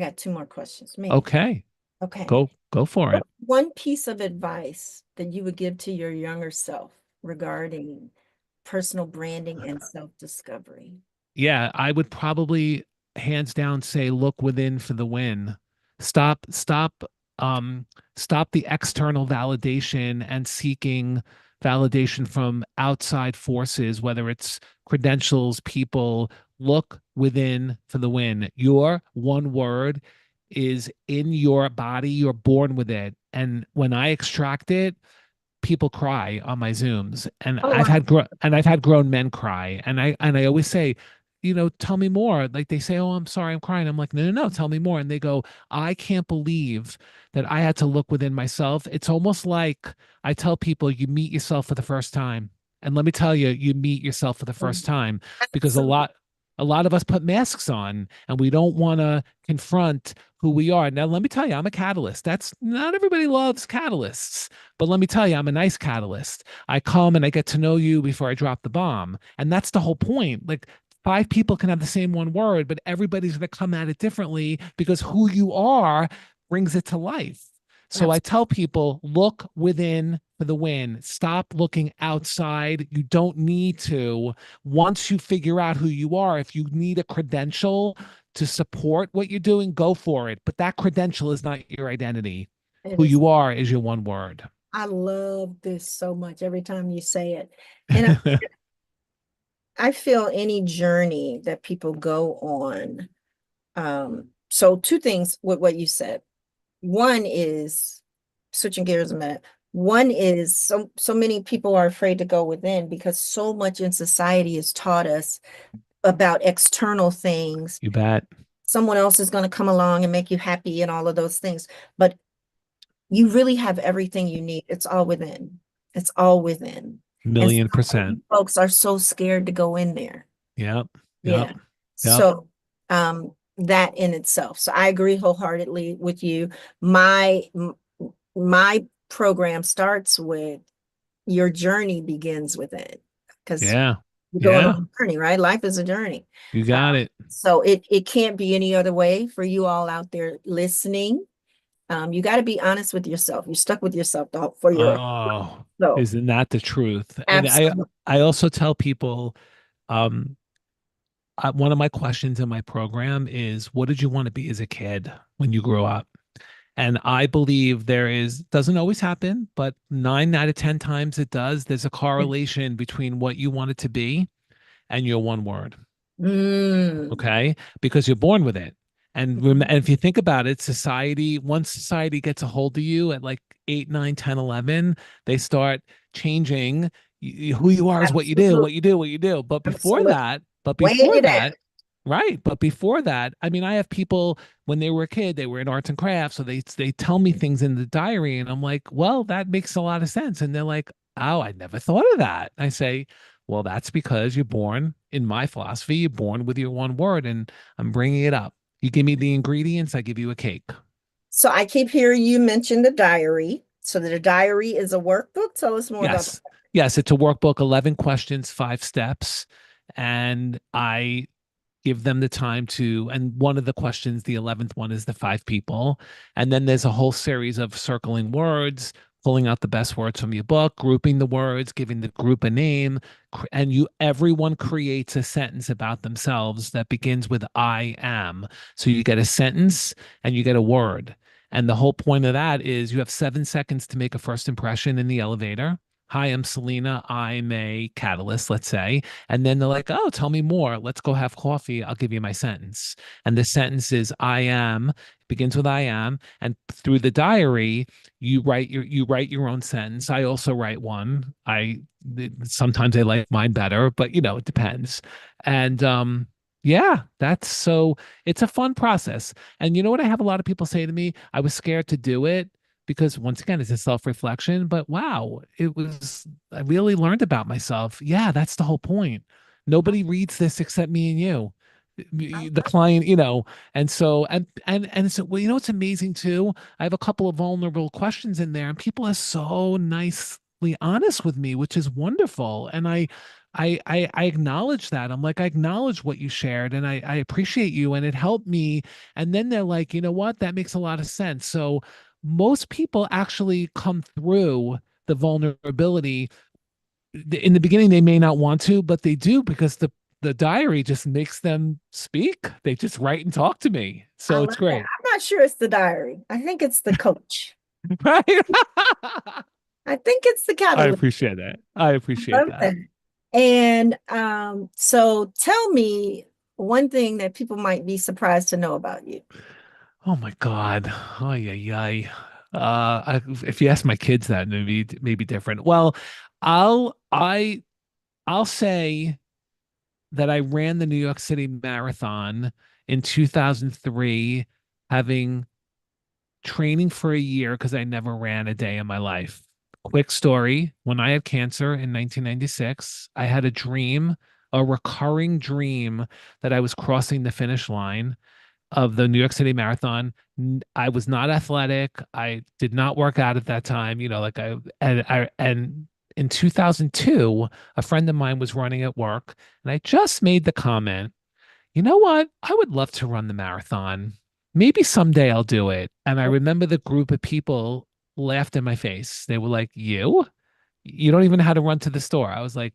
got two more questions, maybe. Okay, Okay. go for it. What's one piece of advice that you would give to your younger self regarding personal branding and self-discovery? Yeah, I would probably hands down say look within for the win. Stop, stop, um, stop the external validation and seeking validation from outside forces, whether it's credentials, people. Look within for the win. Your one word is in your body, you're born with it. And when I extract it, people cry on my Zooms, and Oh, wow. I've had grown men cry, and I always say, tell me more. Like they say, oh, I'm sorry, I'm crying. I'm like, no, no, no, tell me more. And they go, I can't believe that I had to look within myself. It's almost like I tell people you meet yourself for the first time, and let me tell you, you meet yourself for the first time because Absolutely. a lot of us put masks on and we don't want to confront who we are. Now, let me tell you, I'm a catalyst. That's not everybody loves catalysts. But let me tell you, I'm a nice catalyst. I come and I get to know you before I drop the bomb. And that's the whole point. Like five people can have the same one word, but everybody's going to come at it differently because who you are brings it to life. So I tell people, look within for the win. Stop looking outside. You don't need to. Once you figure out who you are, if you need a credential to support what you're doing, go for it. But that credential is not your identity. It Who is. you are is your one word. I love this so much every time you say it. And I feel any journey that people go on. So two things with what you said. One is switching gears a minute. One is so many people are afraid to go within because so much in society has taught us about external things. You bet. Someone else is going to come along and make you happy and all of those things. But you really have everything you need. It's all within. It's all within. And so Million many percent. folks are so scared to go in there. Yep. Yep. Yeah. Yep. So that in itself. So I agree wholeheartedly with you. My program starts with your journey begins with it because Yeah. you're going Yeah. on a journey, right? Life is a journey. You Uh, got it. so it can't be any other way for you all out there listening. You got to be honest with yourself. You're stuck with yourself for your Oh, so isn't that the truth? And absolutely. I also tell people, um, one of my questions in my program is, what did you want to be as a kid when you grew up? And I believe doesn't always happen, but 9 out of 10 times it does. There's a correlation between what you want it to be and your one word. Mm, Okay. Because you're born with it. And if you think about it, society, once society gets a hold of you at like 8, 9, 10, 11, they start changing. Who you are is what you do, Absolutely. what you do, what you do. But before Absolutely. that, but Weighing before it out. that, right. But before that, I mean, I have people when they were a kid, they were in arts and crafts, so they tell me things in the diary, and I'm like, well, that makes a lot of sense. And they're like, oh, I never thought of that. I say, well, that's because you're born, in my philosophy, you're born with your one word, and I'm bringing it up. You give me the ingredients, I give you a cake. So I keep hearing you mention the diary. So the diary is a workbook. Tell us more about Yes. Yes, it's a workbook, 11 questions, 5 steps. And I give them the time to, and one of the questions, the 11th one, is the 5 people. And then there's a whole series of circling words, pulling out the best words from your book, grouping the words, giving the group a name, and everyone creates a sentence about themselves that begins with I am. So you get a sentence and you get a word. And the whole point of that is you have 7 seconds to make a first impression in the elevator. Hi, I'm Selena. I'm a catalyst, let's say. And then they're like, oh, tell me more. Let's go have coffee. I'll give you my sentence. And the sentence is I am, begins with I am. And through the diary, you write your own sentence. I also write one. I sometimes I like mine better, but it depends. And yeah, that's so it's a fun process. And you know what I have a lot of people say to me? I was scared to do it because once again, it's a self-reflection, but wow, I really learned about myself. Yeah, that's the whole point. Nobody reads this except me and you, the client, and so, and so, well, it's amazing too. I have a couple of vulnerable questions in there and people are so nicely honest with me, which is wonderful. And I acknowledge that. I'm like, I acknowledge what you shared and I appreciate you and it helped me. And then they're like, you know what? That makes a lot of sense. So most people actually come through the vulnerability. In the beginning, they may not want to, but they do because the diary just makes them speak. They just write and talk to me. I So love it's that. great. I'm not sure it's the diary. I think it's the coach. Right. I think it's the I catalyst. appreciate that. I I appreciate love that. that. And so tell me one thing that people might be surprised to know about you. Oh my God. Oh yeah, yeah. If you ask my kids that, maybe different. Well, I'll I I'll say that I ran the New York City Marathon in 2003, having training for a year because I never ran a day in my life. Quick story, when I had cancer in 1996, I had a dream, a recurring dream that I was crossing the finish line of the New York City Marathon. I was not athletic. I did not work out at that time, like and in 2002, a friend of mine was running at work and I just made the comment, you know what? I would love to run the marathon. Maybe someday I'll do it. And I remember the group of people laughed in my face. They were like, You? You don't even know how to run to the store. I was like,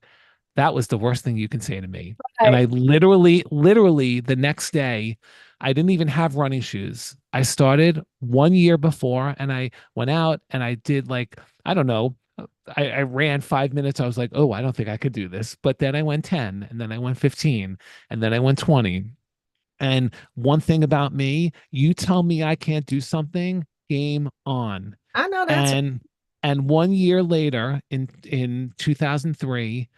that was the worst thing you can say to me. And Right. I literally the next day, I didn't even have running shoes. I started 1 year before and I went out and I did like, I don't know, I ran 5 minutes. I was like, oh, I don't think I could do this. But then I went 10 and then I went 15 and then I went 20. And one thing about me, you tell me I can't do something, game on. I know that's And 1 year later in 2003,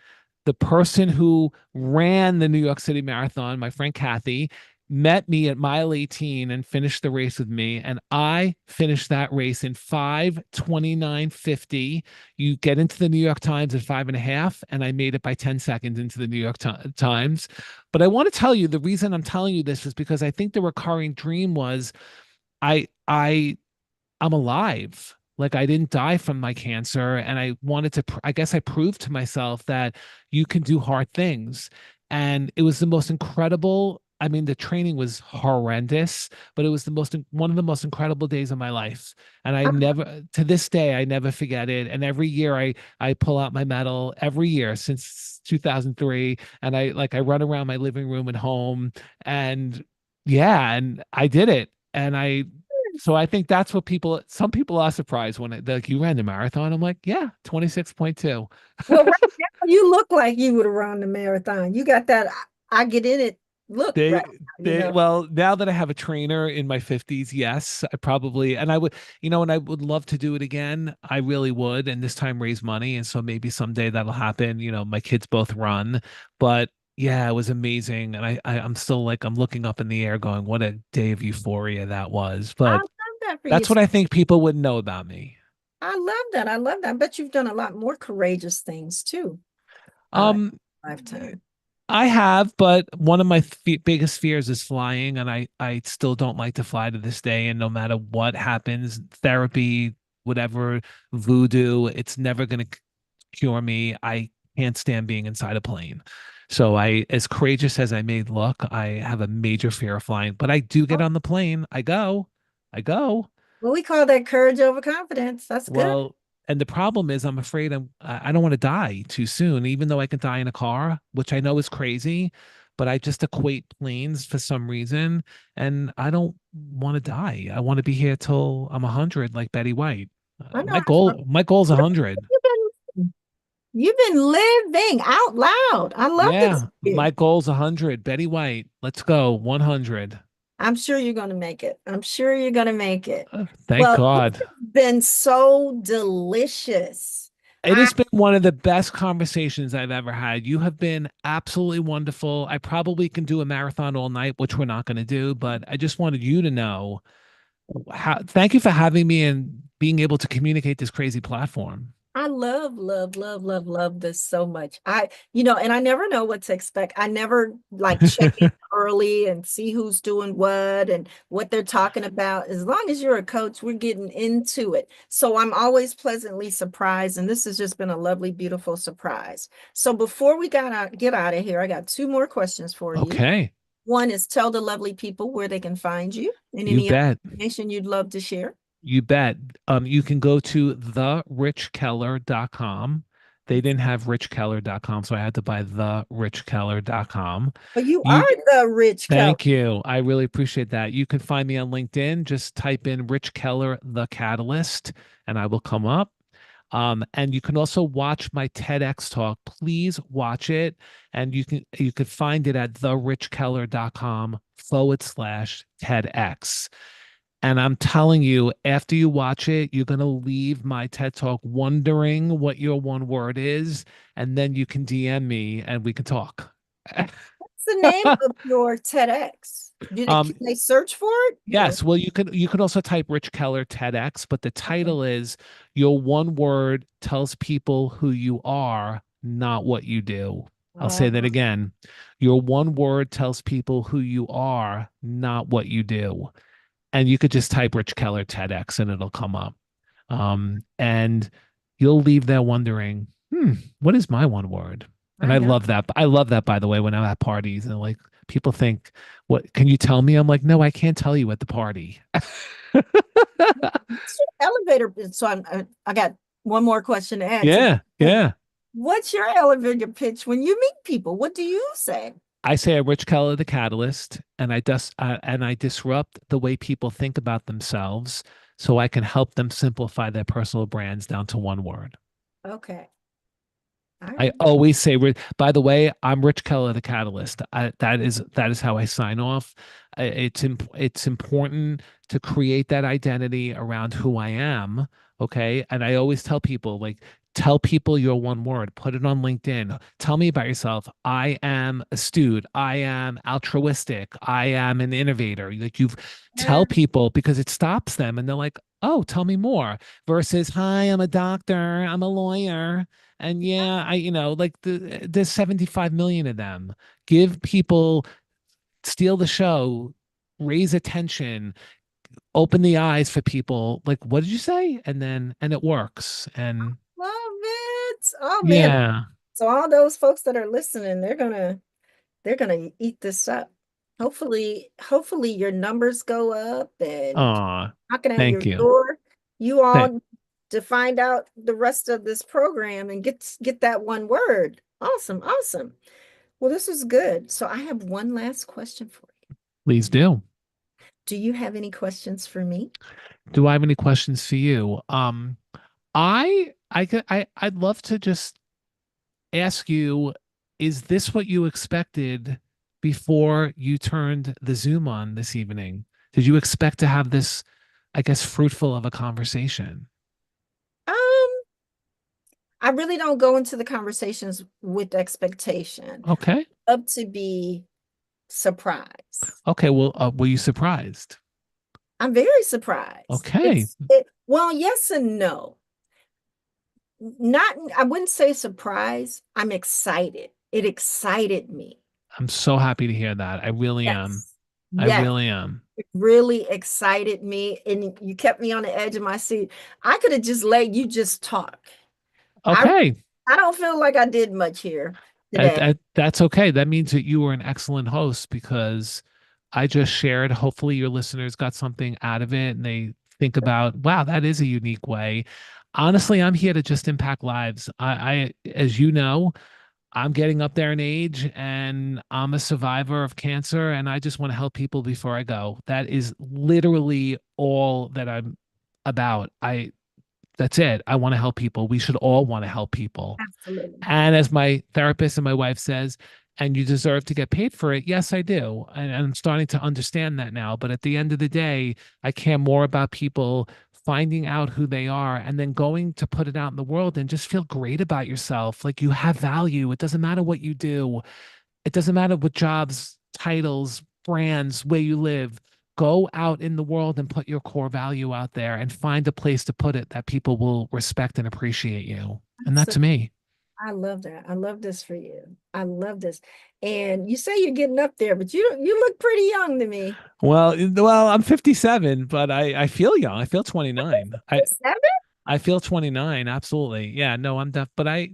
the person who ran the New York City Marathon, my friend Kathy, met me at mile 18 and finished the race with me. And I finished that race in 5:29:50. You get into the New York Times at 5.5, and I made it by 10 seconds into the New York Times. But I want to tell you the reason I'm telling you this is because I think the recurring dream was I I I'm alive. Like I didn't die from my cancer. And I wanted to, I guess I proved to myself that you can do hard things. And it was the most incredible. I mean, the training was horrendous, but it was one of the most incredible days of my life. And I never, to this day, I never forget it. And every year I pull out my medal every year since 2003. And I run around my living room and home and yeah, and I did it. And so I think that's what some people are surprised when they're like, you ran the marathon. I'm like, yeah, 26.2. well, right now you look like you would have run the marathon. You got that I get in it look right They, now, you know. well, now that I have a trainer in my 50s, yes, I probably, and I would, and I would love to do it again. I really would. And this time raise money. And so maybe someday that'll happen. My kids both run, but yeah, it was amazing. And I'm still like, I'm looking up in the air going, what a day of euphoria that was. I But love that for you. that's what I think people would know about me. I love that. I love that. I bet you've done a lot more courageous things too, Um, lifetime. I have, but one of my biggest fears is flying, and I still don't like to fly to this day. And no matter what happens, therapy, whatever, voodoo, it's never going to cure me. I can't stand being inside a plane. So as courageous as I may look, I have a major fear of flying. But I do get Oh, on the plane. I go. well, we call that courage over confidence. That's good. Well, and the problem is I'm afraid I don't want to die too soon, even though I can die in a car, which I know is crazy, but I just equate planes for some reason, and I don't want to die. I want to be here till I'm 100 like Betty White. I know. My goal's 100. You've been living out loud. I love this Yeah, for you. my goal's 100. Betty White, let's go 100. I'm sure you're going to make it. I'm sure you're going to make it. Thank Well, this God. has been so delicious. It I has been one of the best conversations I've ever had. You have been absolutely wonderful. I probably can do a marathon all night, which we're not going to do, but I just wanted you to know thank you for having me and being able to communicate this crazy platform. I love, love, love, love, love this so much. And I never know what to expect. I never like check in early and see who's doing what and what they're talking about. As long as you're a coach, we're getting into it. So I'm always pleasantly surprised. And this has just been a lovely, beautiful surprise. So before we get out of here, I got two more questions for you. Okay, One is tell the lovely people where they can find you and you any other bet. information you'd love to share. You bet. You can go to therichkeller.com. They didn't have richkeller.com, so I had to buy therichkeller.com. But you are You the Rich Keller. Thank you. I really appreciate that. You can find me on LinkedIn. Just type in Rich Keller, the Catalyst, and I will come up. And you can also watch my TEDx talk. Please watch it. And you can find it at therichkeller.com/TEDx. And I'm telling you, after you watch it, you're going to leave my TED Talk wondering what your one word is. And then you can DM me and we can talk. What's the name of your TEDx? um, Can they search for it? Or yes, well, you could also type Rich Keller TEDx, but the okay. title is Your One Word Tells People Who You Are, Not What You Do. I'll say that Uh, again. Your one word tells people who you are, not what you do. And you could just type Rich Keller TEDx and it'll come up. And you'll leave there wondering, what is my one word? And I I know. love that. I love that, by the way, when I'm at parties and like people think, what can you tell me? I'm like, no, I can't tell you at the party. What's your elevator? So I got one more question to add to Yeah, that. yeah. What's your elevator pitch when you meet people? What do you say? I say a Rich Keller the catalyst, and I disrupt the way people think about themselves, so I can help them simplify their personal brands down to one word. Okay. All I right. always say, by the way, I'm Rich Keller, the Catalyst. That is how I sign off. It's important to create that identity around who I am. Okay, and I always tell people like, tell people your one word. Put it on LinkedIn. Tell me about yourself. I am astute. I am altruistic. I am an innovator. Like you Yeah. tell people because it stops them, and they're like, oh, tell me more. Versus, hi, I'm a doctor. I'm a lawyer. And yeah, like there's 75 million of them. Give people, steal the show, raise attention, open the eyes for people. Like, what did you say? And it works. And Love it. Oh man. yeah. So all those folks that are listening, they're gonna eat this up. Hopefully your numbers go up and Aw, knocking at your thank you. door. You Thank, all to find out the rest of this program and get that one word. Awesome, awesome. Well, this is good. So I have one last question for you. please do. Do you have any questions for me? Do I have any questions for you? I'd love to just ask you, is this what you expected before you turned the Zoom on this evening? Did you expect to have this, I guess, fruitful of a conversation? Um, I really don't go into the conversations with expectation. Okay. Up to be surprised. Okay. Well, were you surprised? I'm very surprised. Okay. Well, yes and no. Not, I wouldn't say surprised. I'm excited. It excited me. I'm so happy to hear that. I really am. Yes. I Yes. really am. It really excited me. And you kept me on the edge of my seat. I could have just let you just talk. I Okay. I don't feel like I did much here today. That's okay. That means that you were an excellent host because I just shared. Hopefully, your listeners got something out of it and they think about, wow, that is a unique way. Honestly, I'm here to just impact lives. As you know, I'm getting up there in age and I'm a survivor of cancer and I just want to help people before I go. That is literally all that I'm about. That's it. I want to help people. We should all want to help people. Absolutely. And as my therapist and my wife says, and you deserve to get paid for it. Yes, I do. And I'm starting to understand that now. But at the end of the day, I care more about people finding out who they are and then going to put it out in the world and just feel great about yourself. Like you have value. It doesn't matter what you do, it doesn't matter what jobs, titles, brands, where you live. Go out in the world and put your core value out there and find a place to put it that people will respect and appreciate you. And that's Absolutely. me. I love that. I love this for you. I love this. And you say you're getting up there, but you look pretty young to me. Well, I'm 57, but I feel young. I feel 29. Seven? I feel 29. Absolutely. Yeah, no, I'm deaf, but I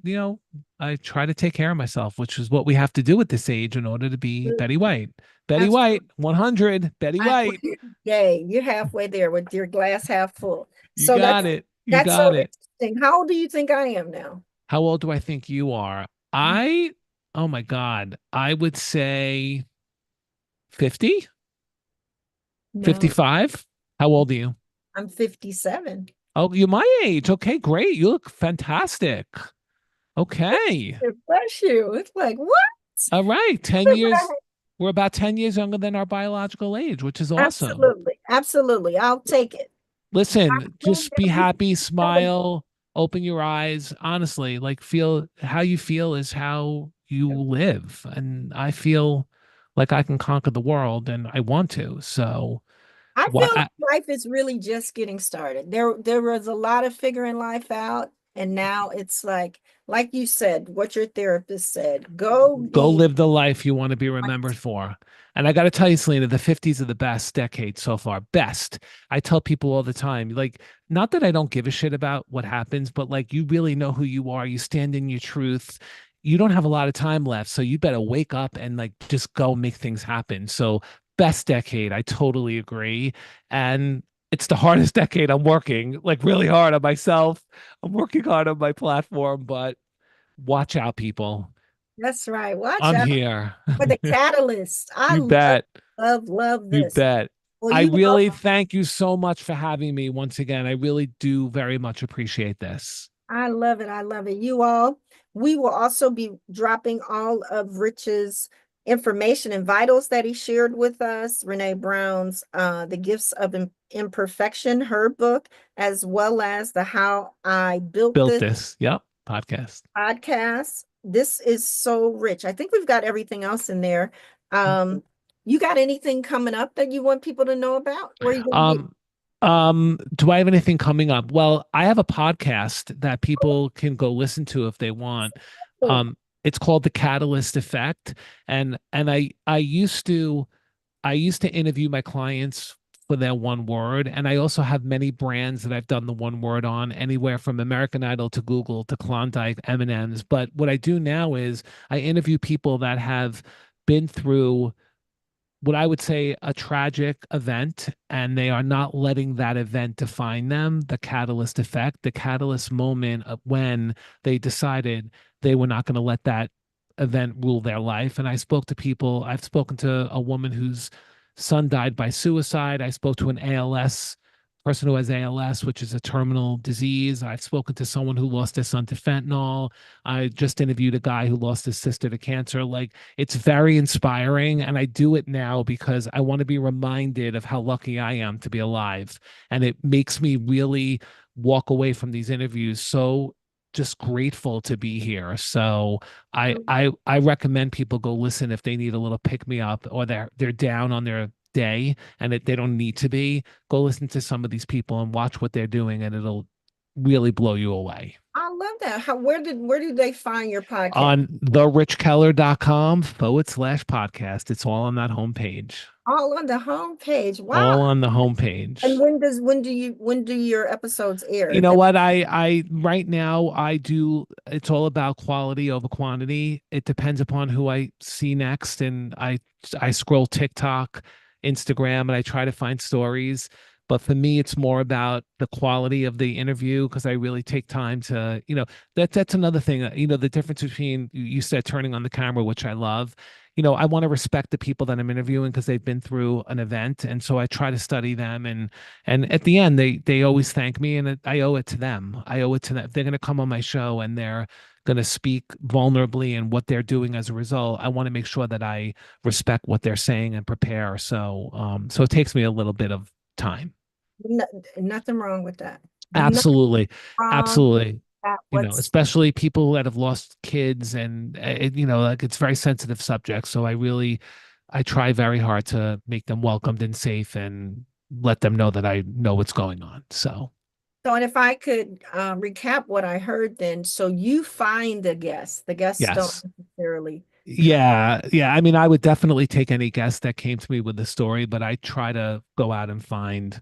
try to take care of myself, which is what we have to do at this age in order to be Betty White. Betty White, Absolutely. 100, Betty I, White. yay, you're halfway there with your glass half full. You So got it. You that's so got it. interesting. How old do you think I am now? How old do I think you are? Oh my God, I would say 50, No, 55. How old are you? I'm 57. Oh, you're my age. Okay, great. You look fantastic. Okay. Bless you. It's like, what? All right. 10 years. We're about 10 years younger than our biological age, which is awesome. Absolutely. Absolutely. I'll take it. Listen, We'll just be get- we happy, can smile, open your eyes. Honestly, like feel how you feel is how you celebrate. live. And I feel like I can conquer the world and I want to. So, I feel what? like life is really just getting started. There was a lot of figuring life out, and now it's like you said, what your therapist said, go Go be live the life you want to be remembered for. And I got to tell you, Selena, the 50s are the best decade so far. Best. I tell people all the time, like, not that I don't give a shit about what happens, but like, you really know who you are. You stand in your truth. You don't have a lot of time left. So you better wake up and like just go make things happen. So, best decade. I totally agree. And it's the hardest decade. I'm working like really hard on myself. I'm working hard on my platform, but watch out, people. that's right. Watch I'm out here. for the catalyst. I You bet. love You this. bet. Well, I you all, really thank you so much for having me once again. I really do very much appreciate this. I love it. I love it. You all, we will also be dropping all of Rich's information and vitals that he shared with us. Renee Brown's The Gifts of Imperfection, her book, as well as the How I Built Built This this. Yep. Podcast. podcast. This is so rich. I think we've got everything else in there. Um, you got anything coming up that you want people to know about? Where are you going to be? Um, do I have anything coming up? Well, I have a podcast that people can go listen to if they want. Oh, It's called The Catalyst Effect. And I used to interview my clients for their one word. And I also have many brands that I've done the one word on, anywhere from American Idol to Google to Klondike, M&Ms. But what I do now is I interview people that have been through what I would say a tragic event, and they are not letting that event define them, the catalyst effect, the catalyst moment of when they decided they were not going to let that event rule their life. And I spoke to people, I've spoken to a woman whose son died by suicide. I spoke to an ALS person who has ALS, which is a terminal disease. I've spoken to someone who lost their son to fentanyl. I just interviewed a guy who lost his sister to cancer. Like, it's very inspiring. And I do it now because I want to be reminded of how lucky I am to be alive. And it makes me really walk away from these interviews so just grateful to be here. So I recommend people go listen if they need a little pick me up, or they're down on their day and they don't need to be. Go listen to some of these people and watch what they're doing, and it'll really blow you away. I love that. Where did they find your podcast? On therichkeller.com/podcast. It's all on that homepage. All on the homepage. Wow. All on the And homepage. when do your episodes air? You know what? I right now I do, it's all about quality over quantity. It depends upon who I see next. And I scroll TikTok, Instagram, and I try to find stories. But for me, it's more about the quality of the interview, because I really take time to, that's another thing. The difference between, you said turning on the camera, which I love. I want to respect the people that I'm interviewing because they've been through an event, and so I try to study them, and at the end, they always thank me, and I owe it to them. I owe it to them. If they're going to come on my show and they're going to speak vulnerably and what they're doing as a result, I want to make sure that I respect what they're saying and prepare. So it takes me a little bit of time. No, nothing wrong with that. Nothing Absolutely, wrong with absolutely. that. What's Especially people that have lost kids, and like, it's very sensitive subject. So I try very hard to make them welcomed and safe, and let them know that I know what's going on. So so? And if I could recap what I heard, then so you find the guests. The guests don't yes, necessarily come. yeah, yeah. I mean, I would definitely take any guest that came to me with a story, but I try to go out and find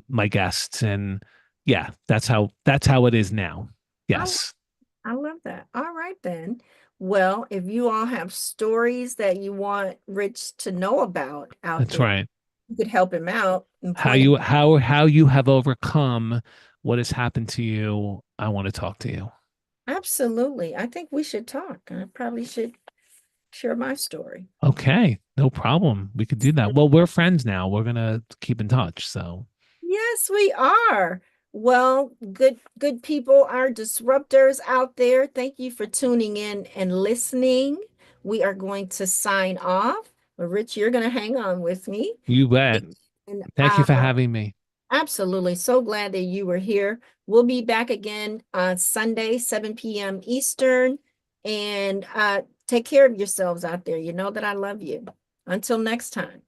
my guests, and yeah, that's how it is now. I Yes, I love that. All right then. Well, if you all have stories that you want Rich to know about out that's there, right. you could help him out and How point him. you how you have overcome what has happened to you. I want to talk to you. Absolutely. I think we should talk. I probably should share my story. Okay, no problem. We could do that. Well, we're friends now. We're gonna keep in touch. So Yes, we are. Well, good people, our disruptors out there. Thank you for tuning in and listening. We are going to sign off. But Rich, you're going to hang on with me. you bet. And Thank you for having me. absolutely so glad that you were here. We'll be back again on Sunday, 7 p.m. Eastern. And take care of yourselves out there. You know that I love you. Until next time.